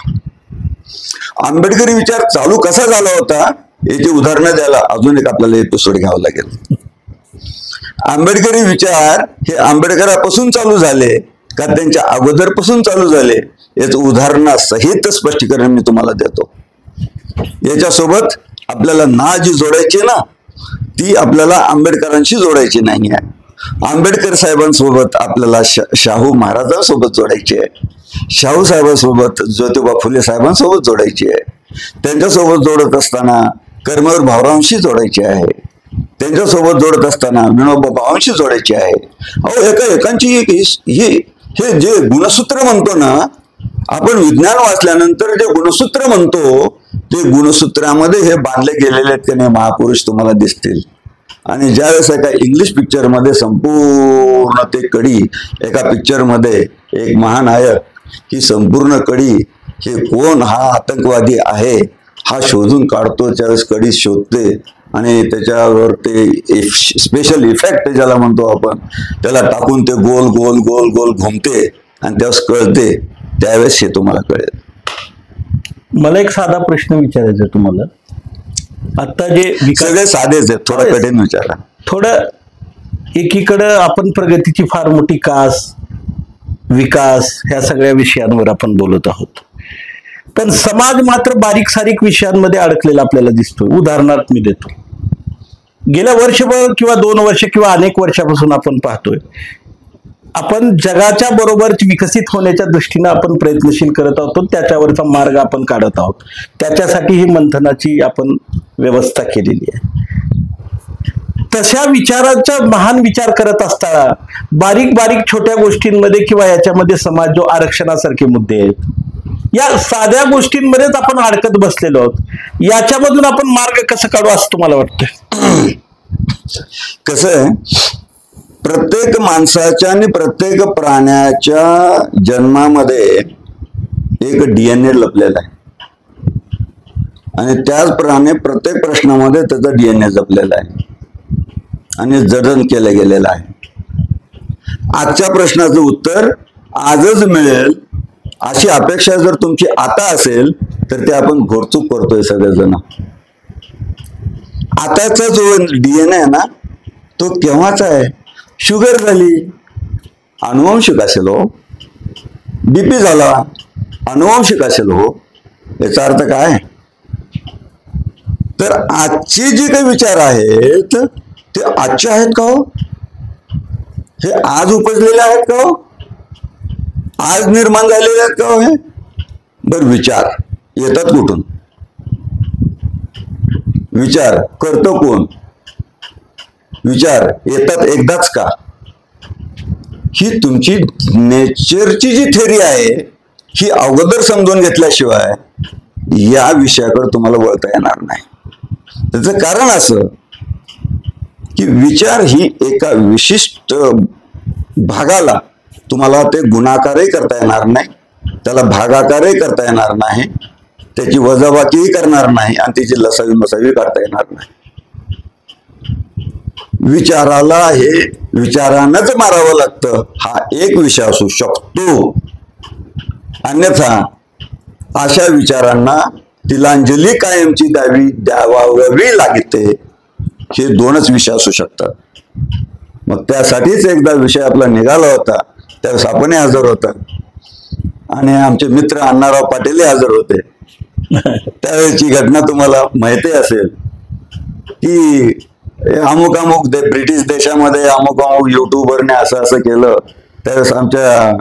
आंबेडकरी विचार चालू कसा झाला होता याची उदाहरणं द्यायला अजून एक आपल्याला एपिसोड घ्यावा लागेल. आंबेडकरी विचार हे आंबेडकरापासून चालू झाले का त्यांच्या अगोदरपासून चालू झाले याचं उदाहरणासहित स्पष्टीकरण मी तुम्हाला देतो. याच्यासोबत आपल्याला ना जी जोडायची ना ती आपल्याला आंबेडकरांशी जोडायची नाही आहे. आंबेडकर साहेबांसोबत आपल्याला शाहू महाराजांसोबत जोडायची आहे. शाहू साहेबांसोबत ज्योतिबा फुले साहेबांसोबत जोडायची आहे. त्यांच्यासोबत जोडत असताना कर्मवीर भाऊरावांशी जोडायची आहे. त्यांच्यासोबत जोडत असताना विनोबा भावांशी जोडायची आहे. अहो एकांची हे जे गुणसूत्र म्हणतो ना आपण, विज्ञान वाचल्यानंतर जे गुणसूत्र म्हणतो ते गुणसूत्रामध्ये हे बांधले गेलेले आहेत की नाही महापुरुष तुम्हाला दिसतील. आणि ज्यावेळेस एका इंग्लिश पिक्चरमध्ये संपूर्ण ते कडी, एका पिक्चरमध्ये एक महानायक ही संपूर्ण कडी हे कोण हा आतंकवादी आहे हा शोधून काढतो, त्यावेळेस कडी शोधते आणि त्याच्यावर ते स्पेशल इफेक्ट ज्याला म्हणतो आपण त्याला टाकून ते गोल गोल गोल गोल घुमते आणि त्यावेळेस कळते. त्यावेळेस हे तुम्हाला कळेल. मला एक साधा प्रश्न विचारायचा तुम्हाला. आता जे सगळे साधेच आहेत, थोडं कठीण विचारा. थोडं एकीकडं आपण प्रगतीची फार मोठी विकास ह्या सगळ्या विषयांवर आपण बोलत आहोत, पण समाज मात्र बारीक सारीक विषयांमध्ये अडकलेला आपल्याला दिसतोय. उदाहरणार्थ मी देतो, गेल्या वर्षभर किंवा 2 वर्ष किंवा अनेक वर्षापासून आपण पाहतोय आपण जगाच्या बरोबर विकसित होण्याच्या दृष्टीने आपण प्रयत्नशील करत आहोत, त्याच्यावरचा मार्ग आपण काढत आहोत. त्याच्यासाठी ही मंथनाची आपण व्यवस्था केलेली आहे. तशा विचाराचा महान विचार करत असताना बारीक बारीक छोट्या गोष्टींमध्ये किंवा याच्यामध्ये समाज जो आरक्षणासारखे मुद्दे आहेत, या साध्या गोष्टींमध्येच आपण अडकत बसलेलो आहोत. याच्यामधून आपण मार्ग कसं काढू असं तुम्हाला वाटतं? कसं आहे, प्रत्येक माणसाच्या आणि प्रत्येक प्राण्याच्या जन्मामध्ये एक DNA लपलेला आहे आणि त्याचप्रमाणे प्रत्येक प्रश्नामध्ये त्याचा DNA जपलेला आहे आणि जतन केलं गेलेलं आहे. आजच्या प्रश्नाचं उत्तर आजच मिळेल अशी अपेक्षा जर तुमची आता असेल तर ते आपण घोरचूक करतोय सगळेजण. आताचा जो DNA आहे ना तो केव्हाचा आहे? शुगर झाली अनुवंशिक असेल हो, BP झाला अनुवंशिक असेल हो. याचा अर्थ काय? तर आजचे जे काही विचार आहेत ते आजचे आहेत का हो? हे आज उपजलेले आहेत का हो? आज निर्माण झालेले आहेत का हो? हे बर विचार येतात कुठून? विचार करतो कोण? विचार येतात एकदाच का? ही तुमची नेचरची जी थेरी आहे ही अगोदर समजून घेतल्याशिवाय या विषयाकडे तुम्हाला वळता येणार नाही. त्याचं कारण असं की विचार ही एका विशिष्ट भागाला तुम्हाला ते गुणाकारही करता येणार नाही, त्याला भागाकारही करता येणार नाही, त्याची वजाबाकीही करणार नाही आणि त्याची लसावी मसावी काढता येणार नाही. विचाराला हे विचारानंच मारावं लागतं, हा एक विषय असू शकतो. अन्यथा अशा विचारांना तिलांजली कायमची द्यावावी लागते, हे दोनच विषय असू शकतात. मग त्यासाठीच एकदा विषय आपला निघाला होता, त्यावेळेस आपणही हजर होता आणि आमचे मित्र अण्णाराव पाटीलही हजर होते. त्यावेळेची घटना तुम्हाला माहिती असेल की अमुक अमुक ब्रिटिश देशामध्ये अमुक अमुक युट्यूबरने असं असं केलं. त्यावेळेस आमच्या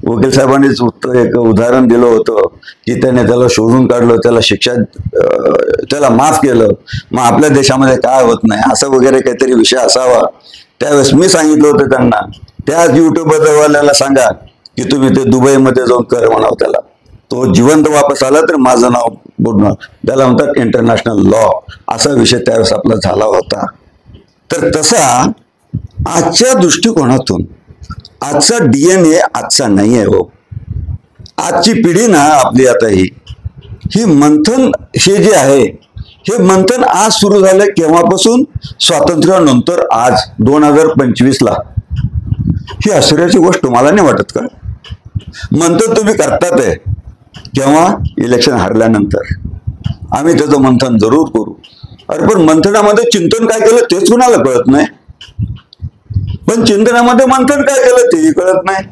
वकील साहेबांनीच एक उदाहरण दिलं होतं की त्याने त्याला शोधून काढलं, त्याला शिक्षा, त्याला माफ केलं. मग आपल्या देशामध्ये काय होत नाही असं वगैरे काहीतरी विषय असावा. त्यावेळेस मी सांगितलं होतं त्यांना, त्याच युट्यूबवाल्याला सांगा की तुम्ही ते दुबईमध्ये जाऊन कर म्हणावं त्याला. तो जिवंत वापस आला तर माझं नाव बोलणार, त्याला म्हणतात इंटरनॅशनल लॉ. असा विषय त्यावेळेस आपला झाला होता. तर तसा आजच्या दृष्टिकोनातून आजचा DNA आजचा नाही आहे हो. आजची पिढी ना आपली आता ही मंथन हे जे आहे, हे मंथन आज सुरू झालं केव्हापासून, स्वातंत्र्यानंतर आज 2025ला. ही आश्चर्याची गोष्ट मला नाही वाटत का? मंथन तुम्ही करतात आहे केव्हा? इलेक्शन हारल्यानंतर. आम्ही त्याचं मंथन जरूर करू. अरे पण मंथनामध्ये चिंतन काय केलं तेच कुणाला कळत नाही, पण चिंतनामध्ये मंथन काय केलं तेही कळत नाही.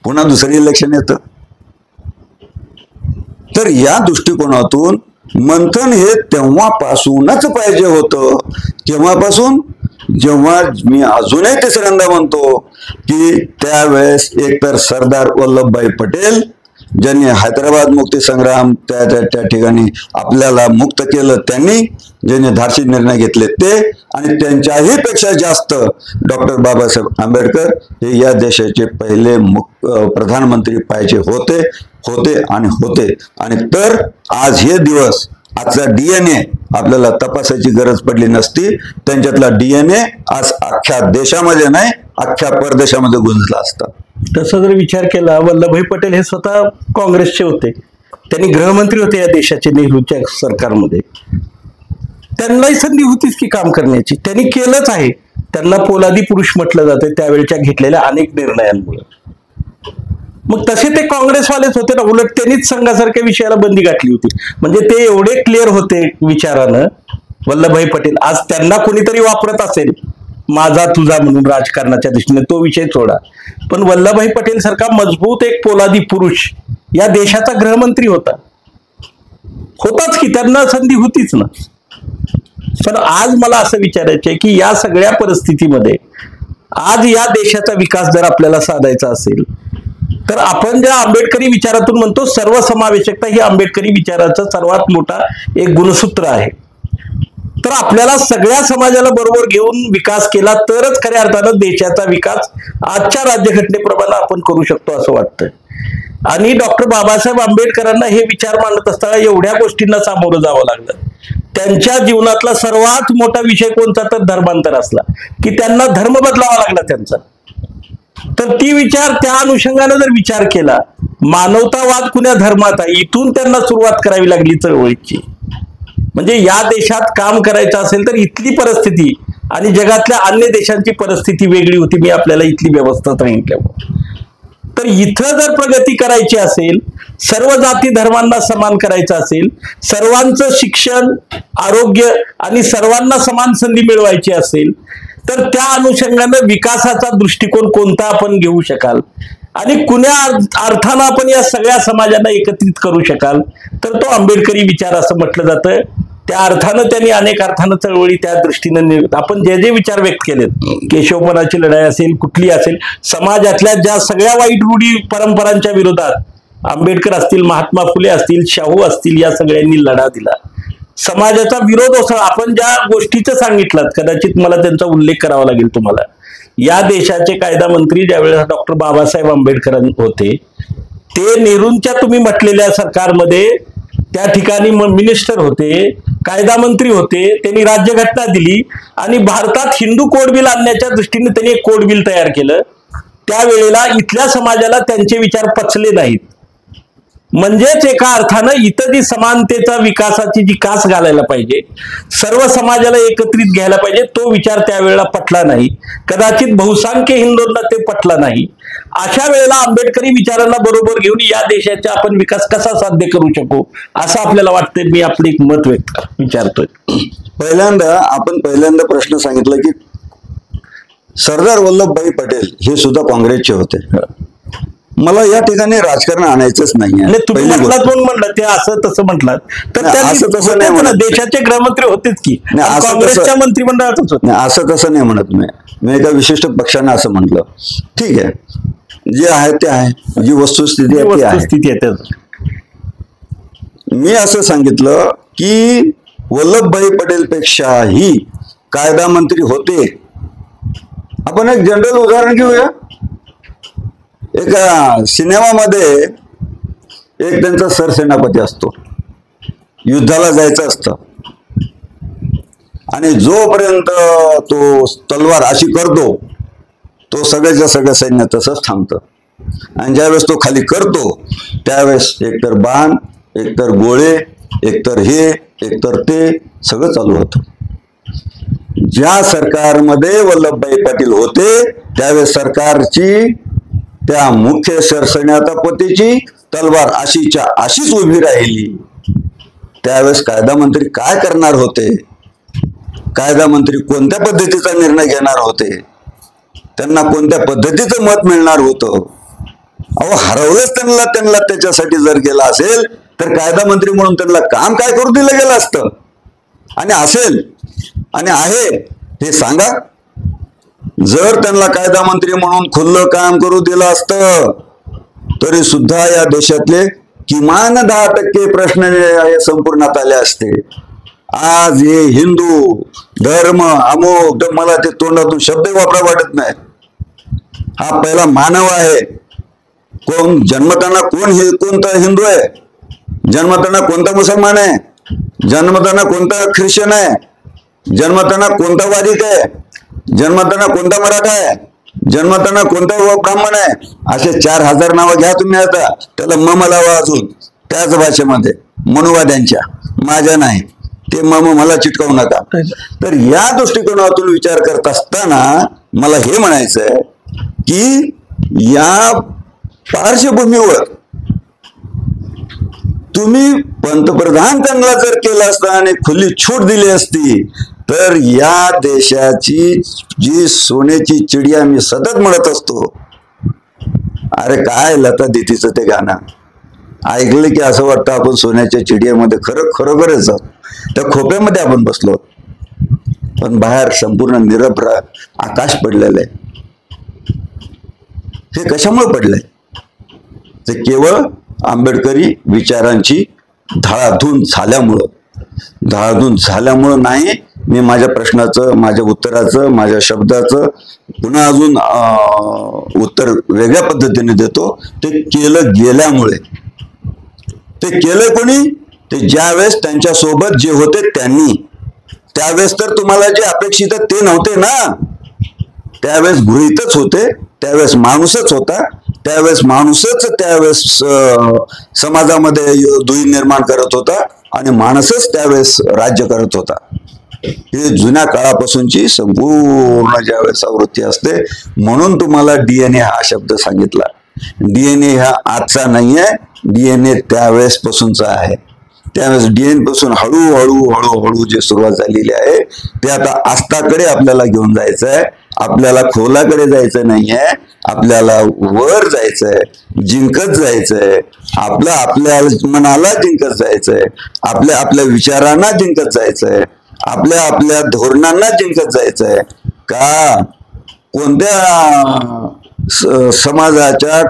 पुन्हा दुसरं इलेक्शन येतं. तर या दृष्टिकोनातून मंथन हे तेव्हापासूनच पाहिजे होतं. केव्हापासून? जेव्हा मी अजूनही तिसऱ्यांदा म्हणतो की त्यावेळेस एकतर सरदार वल्लभभाई पटेल ज्यांनी हैदराबाद मुक्ती संग्राम त्या ठिकाणी आपल्याला मुक्त केलं, त्यांनी ज्यांनी धाडसी निर्णय घेतले ते, आणि त्यांच्याही पेक्षा जास्त डॉक्टर बाबासाहेब आंबेडकर हे या देशाचे पहिले प्रधानमंत्री पाहिजे होते आणि तर आज हे दिवस, आजचा DNA आपल्याला तपासायची गरज पडली नसती. त्यांच्यातला DNA आज अख्ख्या देशामध्ये नाही, अख्ख्या परदेशामध्ये गुंजला असता. तसा जर विचार केला, वल्लभभाई पटेल हे स्वतः काँग्रेसचे होते, त्यांनी गृहमंत्री होते या देशाचे नेहरूच्या सरकारमध्ये. त्यांनाही संधी होतीच की काम करण्याची, त्यांनी केलंच आहे. त्यांना पोलादी पुरुष म्हटलं जातं त्यावेळेच्या घेतलेल्या अनेक निर्णयांमुळे. मग तसे ते काँग्रेसवालेच होते ना. उलट त्यांनीच संघासारख्या विषयाला बंदी गाठली होती. म्हणजे ते एवढे क्लिअर होते विचारानं वल्लभभाई पटेल. आज त्यांना कोणीतरी वापरत असेल माझा तुझा म्हणून राजकारणाच्या दृष्टीने, तो विषय सोडा. पण वल्लभभाई पटेल सारखा मजबूत एक पोलादी पुरुष या देशाचा गृहमंत्री होताच की, त्यांना संधी होतीच ना. पण आज मला असं विचारायचं आहे की या सगळ्या परिस्थितीमध्ये आज या देशाचा विकास जर आपल्याला साधायचा असेल तर आपण ज्या आंबेडकरी विचारातून म्हणतो सर्वसमावेशकता, ही आंबेडकरी विचाराचा सर्वात मोठा एक गुणसूत्र आहे. तर आपल्याला सगळ्या समाजाला बरोबर घेऊन विकास केला तरच खऱ्या अर्थानं देशाचा विकास आजच्या राज्यघटनेप्रमाणे आपण करू शकतो असं वाटतं. आणि डॉक्टर बाबासाहेब आंबेडकरांना हे विचार मांडत असताना एवढ्या गोष्टींना सामोरं जावं लागलं. त्यांच्या जीवनातला सर्वात मोठा विषय कोणता? तर धर्मांतर असला, की त्यांना धर्म बदलावा लागला त्यांचा. तर ती विचार त्या अनुषंगाने जर विचार केला, मानवतावाद कुण्या धर्मात आहे, इथून त्यांना सुरुवात करावी लागली चळवळीची. म्हणजे या देशात काम करायचं असेल तर इथली परिस्थिती आणि जगातल्या अन्य देशांची परिस्थिती वेगळी होती. मी आपल्याला इथली व्यवस्था सांगितल्यामुळे. तर इथं जर प्रगती करायची असेल, सर्व जाती धर्मांना समान करायचं असेल, सर्वांचं शिक्षण, आरोग्य आणि सर्वांना समान संधी मिळवायची असेल, तर त्या अनुषंगाने विकासाचा दृष्टिकोन कोणता आपण घेऊ शकाल आणि कुण्या अर्थानं आपण या सगळ्या समाजांना एकत्रित करू शकाल, तर तो आंबेडकरी विचार असं म्हटलं जातं. त्या अर्थानं त्यांनी अनेक अर्थानं चळवळी त्या दृष्टीने आपण जे विचार व्यक्त केलेत, केशवपणाची लढाई असेल, कुठली असेल, समाजातल्या ज्या सगळ्या वाईट रूढी परंपरांच्या विरोधात आंबेडकर असतील, महात्मा फुले असतील, शाहू असतील, या सगळ्यांनी लढा दिला. समाजाचा विरोध असं आपण ज्या गोष्टीचं सांगितलं, कदाचित मला त्यांचा उल्लेख करावा लागेल तुम्हाला. या देशाचे कायदा मंत्री ज्यावेळेस डॉक्टर बाबासाहेब आंबेडकर होते, ते नेहरूंच्या तुम्ही म्हटलेल्या सरकारमध्ये त्या ठिकाणी मिनिस्टर होते, कायदा मंत्री होते. त्यांनी राज्यघटना दिली आणि भारतात हिंदू कोड बिल आणण्याच्या दृष्टीने त्यांनी एक कोड बिल तयार केलं. त्यावेळेला इथल्या समाजाला त्यांचे विचार पचले नाहीत. म्हणजेच एका अर्थानं इथं जी समानतेचा विकासाची जी कास घालायला पाहिजे, सर्व समाजाला एकत्रित घ्यायला पाहिजे, तो विचार त्यावेळेला पटला नाही. कदाचित बहुसंख्य हिंदूंना ते पटला नाही. अशा वेळेला आंबेडकरी विचारांना बरोबर घेऊन या देशाचा आपण विकास कसा साध्य करू शकू असं आपल्याला वाटतंय. मी आपलं एक मत व्यक्त विचारतोय. पहिल्यांदा प्रश्न सांगितला की सरदार वल्लभभाई पटेल हे सुद्धा काँग्रेसचे होते. मला या ठिकाणी राजकारण आणायचंच नाहीये. तुम्ही म्हटलात म्हणून म्हणलं ते असं तसं म्हटलात तर असं तसं नाही म्हणत. देशाचे गृहमंत्री होतेच की, काँग्रेसच्या मंत्रिमंडळातच होते. असं तसं नाही म्हणत मी एका विशिष्ट पक्षाने असं म्हटलं. ठीक आहे, जे आहे ते आहे, जी वस्तुस्थिती आहे. मी असं सांगितलं की वल्लभभाई पटेल पेक्षाही कायदा मंत्री होते. आपण एक जनरल उदाहरण घेऊया. एका सिनेमामध्ये एक त्यांचा सरसेनापती असतो, युद्धाला जायचं असतं आणि जोपर्यंत तो तलवार अशी करतो तो सगळ्याच्या सगळं सैन्य तसंच थांबतं. आणि ज्यावेळेस तो खाली करतो त्यावेळेस एकतर बाण, एकतर गोळे, एकतर हे, एकतर ते सगळं चालू होतं. ज्या सरकारमध्ये वल्लभभाई पटेल होते त्यावेळेस सरकारची त्या मुख्य सरसेनापतीची तलवार अशीच्या अशीच उभी राहिली. त्यावेळेस कायदा मंत्री काय करणार होते, कायदा मंत्री कोणत्या पद्धतीचा निर्णय घेणार होते, त्यांना कोणत्या पद्धतीचं मत मिळणार होतं. अहो, हरवलंच त्यांना त्याच्यासाठी जर गेला असेल तर कायदा मंत्री म्हणून त्यांना काम काय करू दिलं गेलं असतं. आणि असेल आणि आहे हे सांगा. जर त्यांना कायदा मंत्री म्हणून खुल्लं काम करू दिलं असतं तरी सुद्धा या देशातले किमान 10% प्रश्न संपूर्णात आले असते. आज हे हिंदू धर्म अमुक, मला ते तोंडातून शब्द वापरा वाटत नाही. हा पहिला मानव आहे. कोण जन्मताना कोणता हिंदू आहे, जन्मताना कोणता मुसलमान आहे, जन्मताना कोणता ख्रिश्चन आहे, जन्मताना कोणता वारिक आहे, जन्मताना कोणता मराठा आहे, जन्मताना कोणता ब्राह्मण आहे. असे 4000 नावं घ्या तुम्ही. आता त्याला मम लावा अजून त्याच भाषेमध्ये, मनुवाद्यांच्या, माझ्या नाही. ते मम मला चिटकावू नका. तर या दृष्टिकोनातून विचार करत असताना मला हे म्हणायचंय की या पार्श्वभूमीवर तुम्ही पंतप्रधान त्यांना जर केलं असतं आणि खुली छूट दिली असती तर या देशाची जी सोन्याची चिडिया मी सतत म्हणत असतो. अरे काय लता दीदीचं ते गाणं ऐकलं की असं वाटतं आपण सोन्याच्या चिडियामध्ये खरोखरच त्या खोप्यामध्ये आपण बसलो. पण बाहेर संपूर्ण निरभ्र आकाश पडलेलं आहे. हे कशामुळे पडलंय? ते केवळ आंबेडकरी विचारांची धाळाधून झाल्यामुळं नाही. मी माझ्या प्रश्नाचं, माझ्या उत्तराचं, माझ्या शब्दाचं पुन्हा अजून उत्तर वेगळ्या पद्धतीने देतो. ते केलं गेल्यामुळे. ते केलं कोणी? ते ज्यावेळेस त्यांच्या सोबत जे होते त्यांनी. त्यावेळेस तर तुम्हाला जे अपेक्षित ते नव्हते ना. त्यावेळेस गृहीतच होते. त्यावेळेस माणूसच होता. त्यावेळेस समाजामध्ये दुही निर्माण करत होता आणि माणसच त्यावेळेस राज्य करत होता. ही जुन्या काळापासूनची संपूर्ण ज्यावेळेस आवृत्ती असते. म्हणून तुम्हाला DNA हा शब्द सांगितला. DNA हा आजचा नाहीये, DNA त्यावेळेस पासूनचा आहे. त्यावेळेस DNA पासून हळूहळू जे सुरुवात झालेली आहे ते आता आस्थाकडे आपल्याला घेऊन जायचं आहे. आपल्याला खोलाकडे जायचं नाहीये, आपल्याला वर जायचंय, जिंकत जायचंय. आपल्या मनाला जिंकत जायचंय, आपल्या विचारांना जिंकत जायचंय, आपल्या धोरणांना जिंकत जायचंय. का कोणत्या समाजाच्या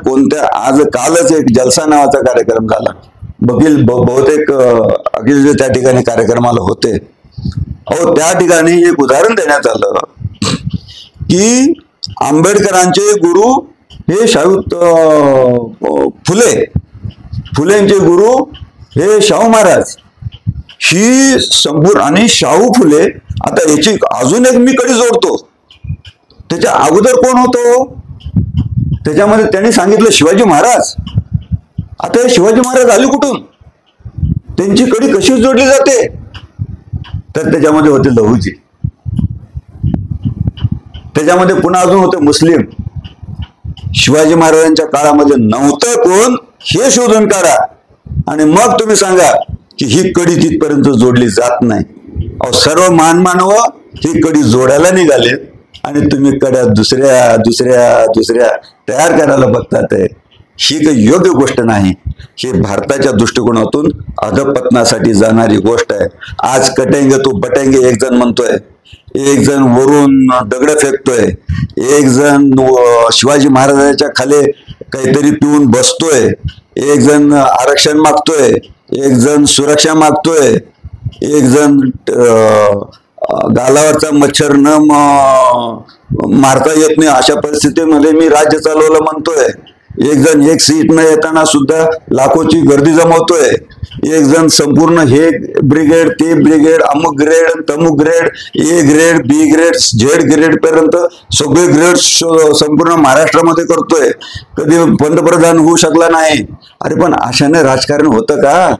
आज कालच एक जलसा नावाचा कार्यक्रम झाला. बहुतेक अखिल त्या ठिकाणी कार्यक्रमाला होते. अहो, त्या ठिकाणी एक उदाहरण देण्यात आलं की आंबेडकरांचे गुरु हे फुलेंचे गुरु हे शाहू महाराज. ही संपूर्ण आणि शाहू फुले. आता याची अजून एक मी कडी जोडतो. त्याच्या अगोदर कोण होतो? त्याच्यामध्ये त्यांनी सांगितलं शिवाजी महाराज. आता हे शिवाजी महाराज आले कुठून, त्यांची कडी कशी जोडली जाते, तर त्याच्यामध्ये होते लहुजी, त्याच्यामध्ये पुन्हा अजून होते मुस्लिम. शिवाजी महाराजांच्या काळामध्ये नव्हतं कोण हे शोधून काढा आणि मग तुम्ही सांगा की ही कडी तिथपर्यंत जोडली जात नाही. अहो, सर्व मानव ही कडी जोडायला निघाले आणि तुम्ही कड्या दुसऱ्या दुसऱ्या दुसऱ्या तयार करायला बघतात. ही काही योग्य गोष्ट नाही. ही भारताच्या दृष्टिकोनातून अधपतनासाठी जाणारी गोष्ट आहे. आज कटेंगे तो बटेंगे एक जण म्हणतोय, एक जण वरून दगड फेकतोय, एक जण शिवाजी महाराजांच्या खाली काहीतरी पिऊन बसतोय, एक जण आरक्षण मागतोय, एक जण सुरक्षा मागतोय, एक जण गालावरचा मच्छर न मारता येत नाही अशा परिस्थितीमध्ये मी राज्य चालवलं म्हणतोय, एक जण एक सीट न येताना सुद्धा लाखोची गर्दी जमवतोय, एक जण संपूर्ण हे ब्रिगेड ते ब्रिगेड अमुक ग्रेड तमुक grade, A grade B grade Z grade पर्यंत सगळे ग्रेड संपूर्ण महाराष्ट्रामध्ये करतोय. कधी पंतप्रधान होऊ शकला नाही. अरे पण अशाने राजकारण होतं का?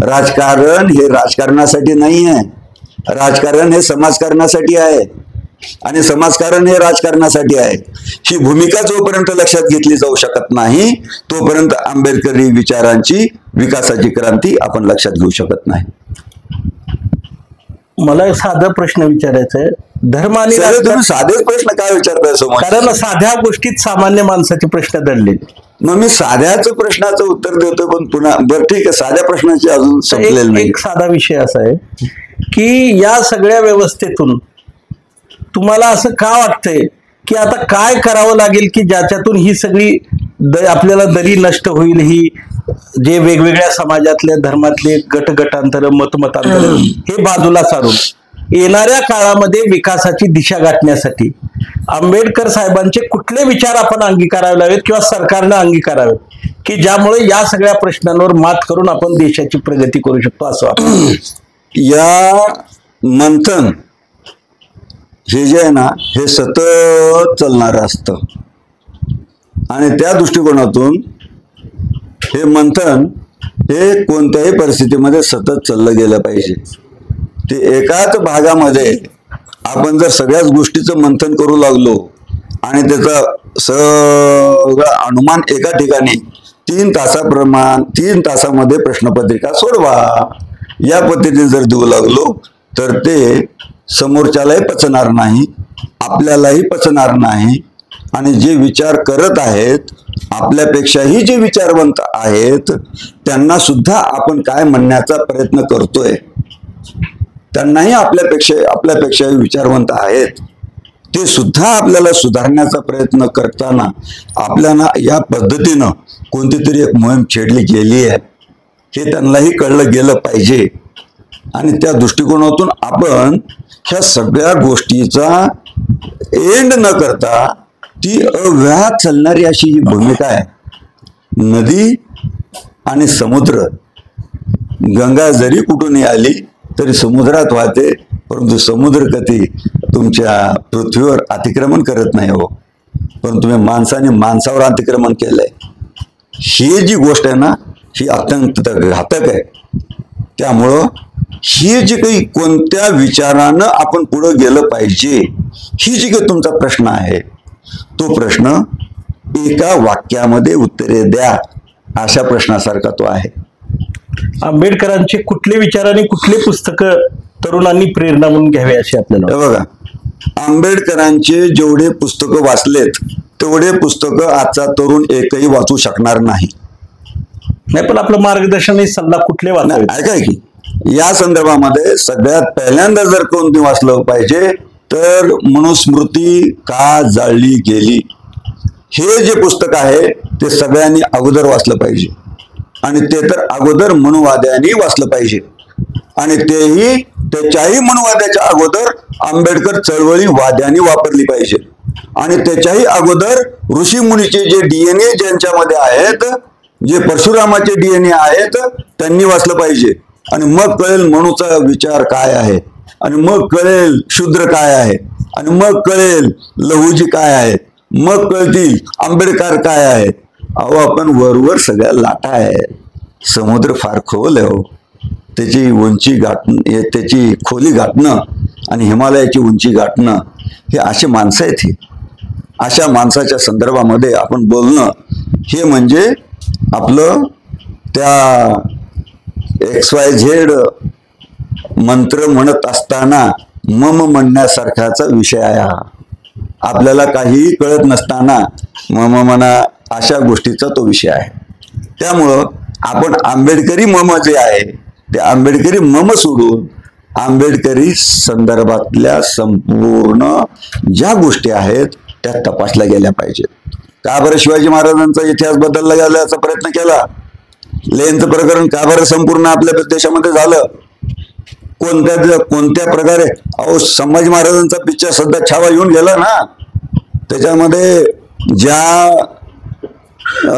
राजकारण हे राजकारणासाठी नाही आहे, राजकारण हे समाजकारणासाठी आहे आणि समाजकारण हे राजकारणासाठी आहे. ही भूमिका जोपर्यंत लक्षात घेतली जाऊ शकत नाही तोपर्यंत आंबेडकरी विचारांची विकासाची क्रांती आपण लक्षात घेऊ शकत नाही. मला एक साधा प्रश्न विचारायचा आहे. धर्म आणि तुम्ही साधे प्रश्न काय विचारताय समोर? कारण साध्या गोष्टीत सामान्य माणसाचे प्रश्न दडले. मग मी साध्याच प्रश्नाचं उत्तर देतो पण पुन्हा बरं ठीक आहे, साध्या प्रश्नाची अजून संपलेलं नाही. एक साधा विषय असा आहे की या सगळ्या व्यवस्थेतून तुम्हाला असं का वाटतंय की आता काय करावं लागेल की ज्याच्यातून ही सगळी आपल्याला दरी नष्ट होईल, ही जे वेगवेगळ्या समाजातले धर्मातले गटगटांतर मतमतांतर हे बाजूला सारून येणाऱ्या काळामध्ये विकासाची दिशा गाठण्यासाठी आंबेडकर साहेबांचे कुठले विचार आपण अंगीकारावे लागेल किंवा सरकारनं अंगीकारावे की ज्यामुळे या सगळ्या प्रश्नांवर मात करून आपण देशाची प्रगती करू शकतो असं वाटतं? या मंथन हे जे आहे ना हे सतत चालणारं असतं आणि त्या दृष्टिकोनातून हे मंथन हे कोणत्याही परिस्थितीमध्ये सतत चाललं गेलं पाहिजे. ते एकाच भागामध्ये आपण जर सगळ्याच गोष्टीचं मंथन करू लागलो आणि त्याचा सगळं अनुमान एका ठिकाणी 3 तासामध्ये प्रश्नपत्रिका सोडवा या पद्धतीने जर देऊ लागलो तर ते समोरच्यालाही पचणार नाही, आपल्यालाही पचणार नाही आणि जे विचार करत आहेत आपल्यापेक्षाही जे विचारवंत आहेत त्यांना सुद्धा आपण काय म्हणण्याचा प्रयत्न करतोय, त्यांनाही आपल्यापेक्षाही विचारवंत आहेत, ते सुद्धा आपल्याला सुधारण्याचा प्रयत्न करताना आपल्याला या पद्धतीनं कोणती तरी एक मोहीम छेडली गेली आहे हे त्यांनाही कळलं गेलं पाहिजे. आणि त्या दृष्टिकोनातून आपण ह्या सगळ्या गोष्टीचा एंड न करता ती अव्याहत चालणारी अशी जी भूमिका आहे. नदी आणि समुद्र, गंगा जरी कुठूनही आली तरी समुद्रात वाहते, परंतु समुद्र कधी तुमच्या पृथ्वीवर अतिक्रमण करत नाही हो, पण तुम्ही माणसाने माणसावर अतिक्रमण केलंय. ही जी गोष्ट आहे ना ही अत्यंत घातक आहे. त्यामुळं ही जी काही कोणत्या विचारानं आपण पुढे गेलं पाहिजे ही जी काही तुमचा प्रश्न आहे तो प्रश्न एका वाक्यामध्ये उत्तरे द्या अशा प्रश्नासारखा तो आहे. आंबेडकरांचे कुठले विचार आणि कुठले पुस्तकं तरुणांनी प्रेरणा म्हणून घ्यावे असे आपल्याला? बघा, आंबेडकरांचे जेवढे पुस्तकं वाचलेत तेवढे पुस्तकं आजचा तरुण एकही वाचू शकणार नाही. पण आपलं मार्गदर्शन सल्ला कुठले वाचावे? ऐकाय की या संदर्भामध्ये सगळ्यात पहिल्यांदा जर कोणती वाचलं पाहिजे तर मनुस्मृती का जाळली गेली हे जे पुस्तक आहे ते सगळ्यांनी अगोदर वाचलं पाहिजे आणि ते तर अगोदर मनुवाद्यांनी वाचलं पाहिजे आणि तेही त्याच्याही मनुवाद्याच्या अगोदर आंबेडकर चळवळी वाद्यांनी वापरली पाहिजे आणि त्याच्याही अगोदर ऋषी मुनीचे जे DNA ज्यांच्यामध्ये आहेत, जे परशुरामाचे DNA आहेत त्यांनी वाचलं पाहिजे आणि मग कळेल मनुचा विचार काय आहे आणि मग कळेल शूद्र काय आहे आणि मग कळेल लहुजी काय आहेत, मग कळतील आंबेडकर काय आहेत अहो आपण वरवर सगळ्या लाटा आहे, समुद्र फार खोल आहे हो, त्याची उंची गाठणं, त्याची खोली गाठणं आणि हिमालयाची उंची गाठणं, हे असे माणसं आहेत. ही अशा माणसाच्या संदर्भामध्ये आपण बोलणं हे म्हणजे आपलं त्या XYZ मंत्र म्हणत असताना मम म्हणण्यासारखाचा विषय आहे हा. आपल्याला काहीही कळत नसताना मम म्हणा अशा गोष्टीचा तो विषय आहे. त्यामुळं आपण आंबेडकरी मम जे आहे ते आंबेडकरी मम सोडून आंबेडकरी संदर्भातल्या संपूर्ण ज्या गोष्टी आहेत त्या तपासल्या गेल्या पाहिजेत. का बरं शिवाजी महाराजांचा इतिहास बदलला गेल्याचा प्रयत्न केला? लेनचं प्रकरण का बरं संपूर्ण आपल्या देशामध्ये झालं? कोणत्या प्रकारे? अहो संभाजी महाराजांचा पिक्चर सध्या छावा येऊन गेला ना, त्याच्यामध्ये ज्या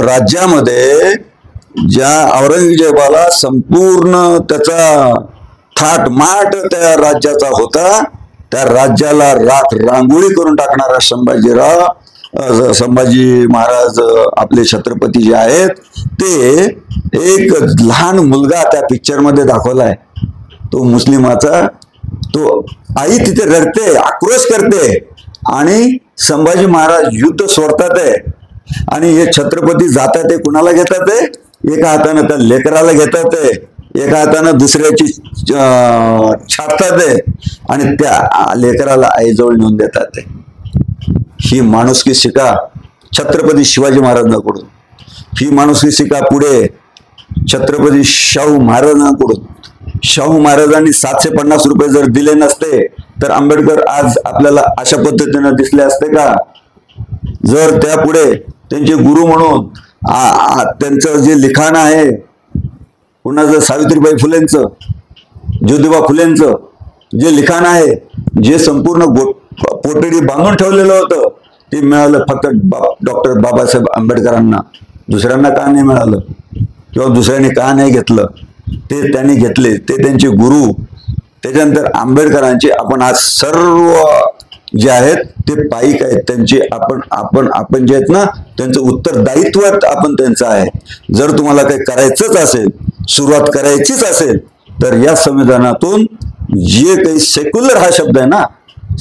राज्यामध्ये ज्या औरंगजेबाला संपूर्ण त्याचा थाटमाट त्या राज्याचा होता, त्या राज्याला राख रांगोळी करून टाकणारा संभाजी महाराज आपले छत्रपती जे आहेत, ते एक लहान मुलगा त्या पिक्चर मध्ये दाखवलाय. तो मुस्लिमाचा, तो आई तिथे रडते, आक्रोश करते आणि संभाजी महाराज युद्ध सोडतात आहे आणि हे छत्रपती जातात ते कुणाला घेतात? एका हाताने त्या लेकराला घेतात, एका हाताने दुसऱ्याची छाटतात आणि त्या लेकराला आईजवळ नेऊन देतात. ही माणुसकी शिका छत्रपती शिवाजी महाराजांकडून, ही माणुसकी शिका पुढे छत्रपती शाहू महाराजांकडून. शाहू महाराजांनी 750 रुपये जर दिले नसते तर आंबेडकर आज आपल्याला अशा पद्धतीने दिसले असते का? जर त्यापुढे त्यांचे गुरु म्हणून त्यांचं जे लिखाण आहे, कुणाचं सावित्रीबाई फुलेंचं, ज्योतिबा फुलेंचं जे लिखाण आहे, जे संपूर्ण पोटडी बांधून ठेवलेलं होतं, ते मिळालं फक्त डॉक्टर बाबासाहेब आंबेडकरांना. दुसऱ्यांना का नाही मिळालं किंवा दुसऱ्यांनी का नाही घेतलं? ते त्यांनी घेतले, ते त्यांचे गुरु. त्याच्यानंतर आंबेडकरांचे आपण आज सर्व जे आहेत ते पाईक आहेत, त्यांचे आपण जे आहेत ना, त्यांचं उत्तरदायित्व आपण त्यांचं आहे. जर तुम्हाला काही करायचंच असेल, सुरुवात करायचीच असेल, तर या संविधानातून जे काही सेक्युलर हा शब्द आहे ना,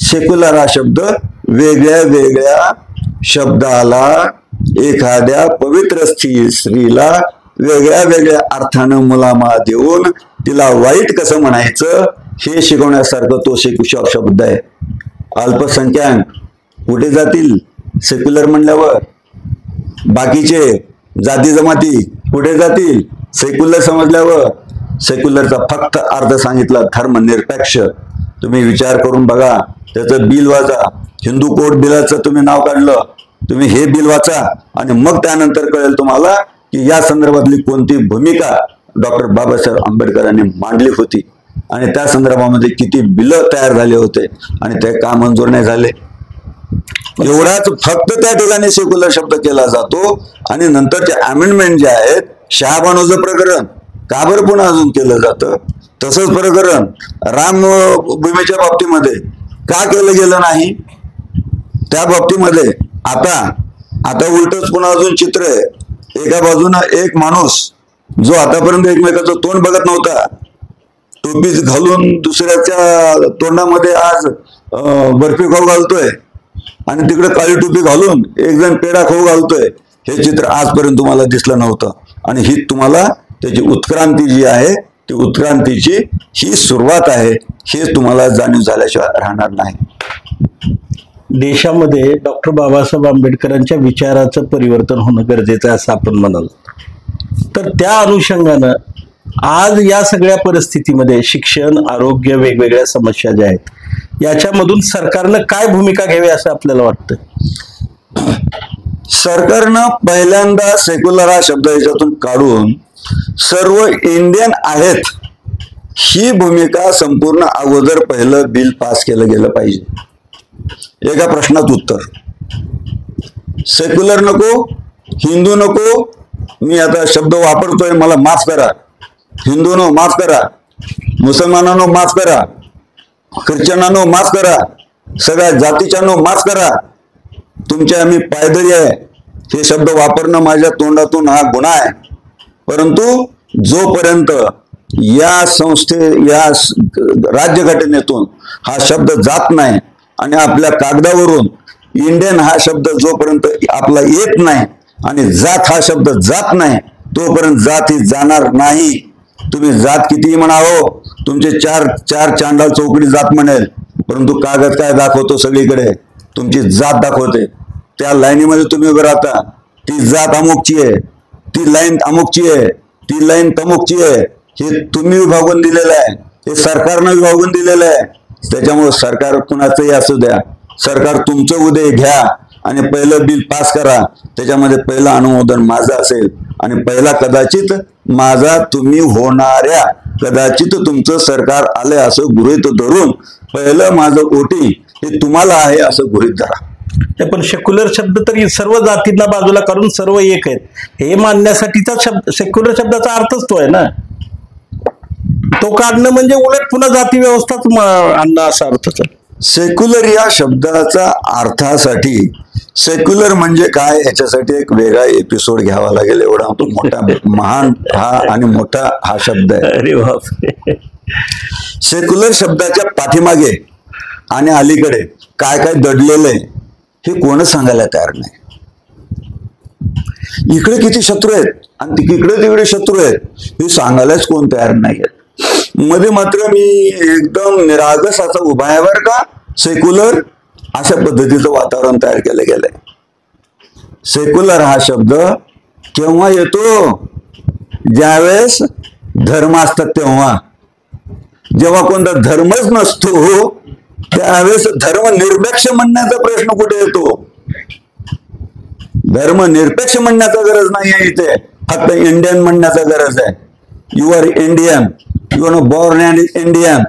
सेक्युलर हा शब्द वेगळ्या वेगळ्या शब्दाला एखाद्या पवित्र स्त्रीला वेगळ्या वेगळ्या अर्थानं मुलामा देऊन तिला वाईट कसं म्हणायचं हे शिकवण्यासारखं तो शब्द आहे. अल्पसंख्याक कुठे जातील सेक्युलर म्हणल्यावर? बाकीचे जाती जमाती कुठे जातील सेक्युलर समजल्यावर? सेक्युलरचा फक्त अर्थ सांगितला धर्मनिरपेक्ष. तुम्ही विचार करून बघा, त्याचं बिल वाचा, हिंदू कोड बिलाचं तुम्ही नाव काढलं, तुम्ही हे बिल वाचा आणि मग त्यानंतर कळेल तुम्हाला की या संदर्भातली कोणती भूमिका डॉक्टर बाबासाहेब आंबेडकरांनी मांडली होती आणि त्या संदर्भामध्ये किती बिलं तयार झाले होते आणि ते का मंजूर नाही झाले. एवढाच फक्त त्या ठिकाणी सेक्युलर शब्द केला जातो आणि नंतरचे अमेंडमेंट जे आहेत, शहाबानोचं प्रकरण का बरं पुन्हा अजून केलं जातं? तसंच प्रकरण रामभूमीच्या बाबतीमध्ये का केलं गेलं नाही? त्या बाबतीमध्ये आता उलटच पुन्हा अजून चित्र आहे. एका बाजूनं एक माणूस जो आतापर्यंत एकमेकाचं तोंड बघत नव्हता, टोपी घालून दुसऱ्याच्या तोंडामध्ये आज बर्फी खाऊ घालतोय आणि तिकडे काळी टोपी घालून एक जण पेढा खाऊ घालतोय. हे चित्र आजपर्यंत तुम्हाला दिसलं नव्हतं आणि ही तुम्हाला त्याची उत्क्रांती जी आहे ती उत्क्रांतीची ही सुरुवात आहे, हे तुम्हाला जाणीव झाल्याशिवाय राहणार नाही. देशामध्ये डॉक्टर बाबासाहेब आंबेडकरांच्या विचाराचं परिवर्तन होणं गरजेचं आहे असं आपण म्हणाल, तर त्या अनुषंगानं आज या सगळ्या परिस्थितीमध्ये शिक्षण, आरोग्य, वेगवेगळ्या समस्या ज्या आहेत याच्यामधून सरकारनं काय भूमिका घ्यावी असं आपल्याला वाटतं? सरकारनं पहिल्यांदा सेक्युलर हा शब्द याच्यातून काढून सर्व इंडियन आहेत ही भूमिका संपूर्ण अगोदर पहिलं बिल पास केलं गेलं पाहिजे. एका प्रश्नात उत्तर, सेक्युलर नको, हिंदू नको, मी आता शब्द वापरतोय मला माफ करा, हिंदूनो माफ करा, मुसलमानांनो माफ करा, ख्रिश्चनांनो माफ करा, सगळ्या जातीच्यानो माफ करा, तुमचे आम्ही पायदळी आहे, हे शब्द वापरणं माझ्या तोंडातून हा गुन्हा आहे, परंतु जोपर्यंत या राज्यघटनेतून हा शब्द जात नाही आणि आपल्या कागदावरून इंडियन हा शब्द जोपर्यंत आपला येत नाही आणि जात हा शब्द जात नाही, तोपर्यंत जात ही जाणार नाही. तुम्ही जात कितीही म्हणावं, तुमचे चार चांडाल चौकडी जात म्हणेल, परंतु कागद काय दाखवतो सगळीकडे, तुमची जात दाखवते. त्या लाईनीमध्ये तुम्ही उभे राहता, ती जात अमुकची आहे, ती लाईन अमुकची आहे, ती लाईन तमुकची आहे. हे तुम्ही विभागून दिलेलं आहे, हे सरकारनं विभागून दिलेलं आहे. त्याच्यामुळे सरकार कुणाचंही असू द्या, सरकार तुमचं उदय घ्या आणि पहिलं बिल पास करा. त्याच्यामध्ये पहिलं अनुमोदन माझं असेल आणि पहिला कदाचित माझा तुम्ही होणाऱ्या कदाचित तुमचं सरकार आलंय असं गृहीत धरून पहिलं माझं वोटिंग हे तुम्हाला आहे असं गृहीत धरा. पण सेक्युलर शब्द तरी सर्व जातींना बाजूला करून सर्व एक आहेत हे मानण्यासाठीचा शब्द, सेक्युलर शब्दाचा अर्थच तो आहे ना. तो काढणं म्हणजे उलट पुन्हा जाती व्यवस्थाच आणणं असा अर्थच आहे. सेक्युलर या शब्दाचा अर्थासाठी सेक्युलर म्हणजे काय याच्यासाठी एक वेगळा एपिसोड घ्यावा लागेल, एवढा तो मोठा महान हा आणि मोठा हा शब्द आहे. अरे बाप. सेक्युलर शब्दाच्या पाठीमागे आणि अलीकडे काय काय दडलेलं आहे हे कोणच सांगायला तयार नाही. इकडे किती शत्रू आहेत आणि तिकडे शत्रू आहेत हे सांगायलाच कोण तयार नाही. मध्ये मात्र मी एकदम निरागस असा उभा आहे बरं का. सेक्युलर अशा पद्धतीचं वातावरण तयार केलं गेलंय. सेक्युलर हा शब्द केव्हा येतो, ज्यावेळेस धर्म असतात तेव्हा. जेव्हा कोणता धर्मच नसतो त्यावेळेस धर्मनिरपेक्ष म्हणण्याचा प्रश्न कुठे येतो. धर्मनिरपेक्ष म्हणण्याचा गरज नाही आहे इथे, फक्त इंडियन म्हणण्याचा गरज आहे. You are Indian, you are born as Indian,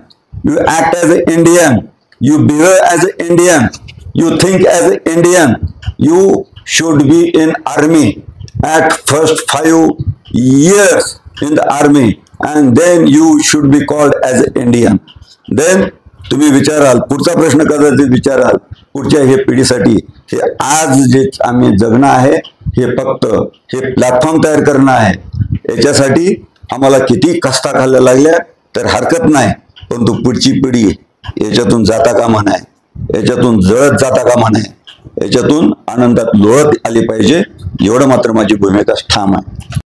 you act as a Indian, you behave as an Indian, you think as an Indian, you should be in army at first 5 years in the army and then you should be called as an Indian. Then तुम्ही विचाराल, पुढचा प्रश्न कदाचित विचाराल, पुढच्या हे पिढीसाठी हे आज जे आम्ही जगणं आहे हे फक्त हे प्लॅटफॉर्म तयार करणं आहे. याच्यासाठी आम्हाला किती कष्टा खायला लागल्या तर हरकत नाही, परंतु पुढची पिढी याच्यातून जाता कामा नये, याच्यातून जळत जाता कामा नये, याच्यातून आनंदात लोळत आली पाहिजे. एवढं मात्र माझी भूमिका ठाम आहे.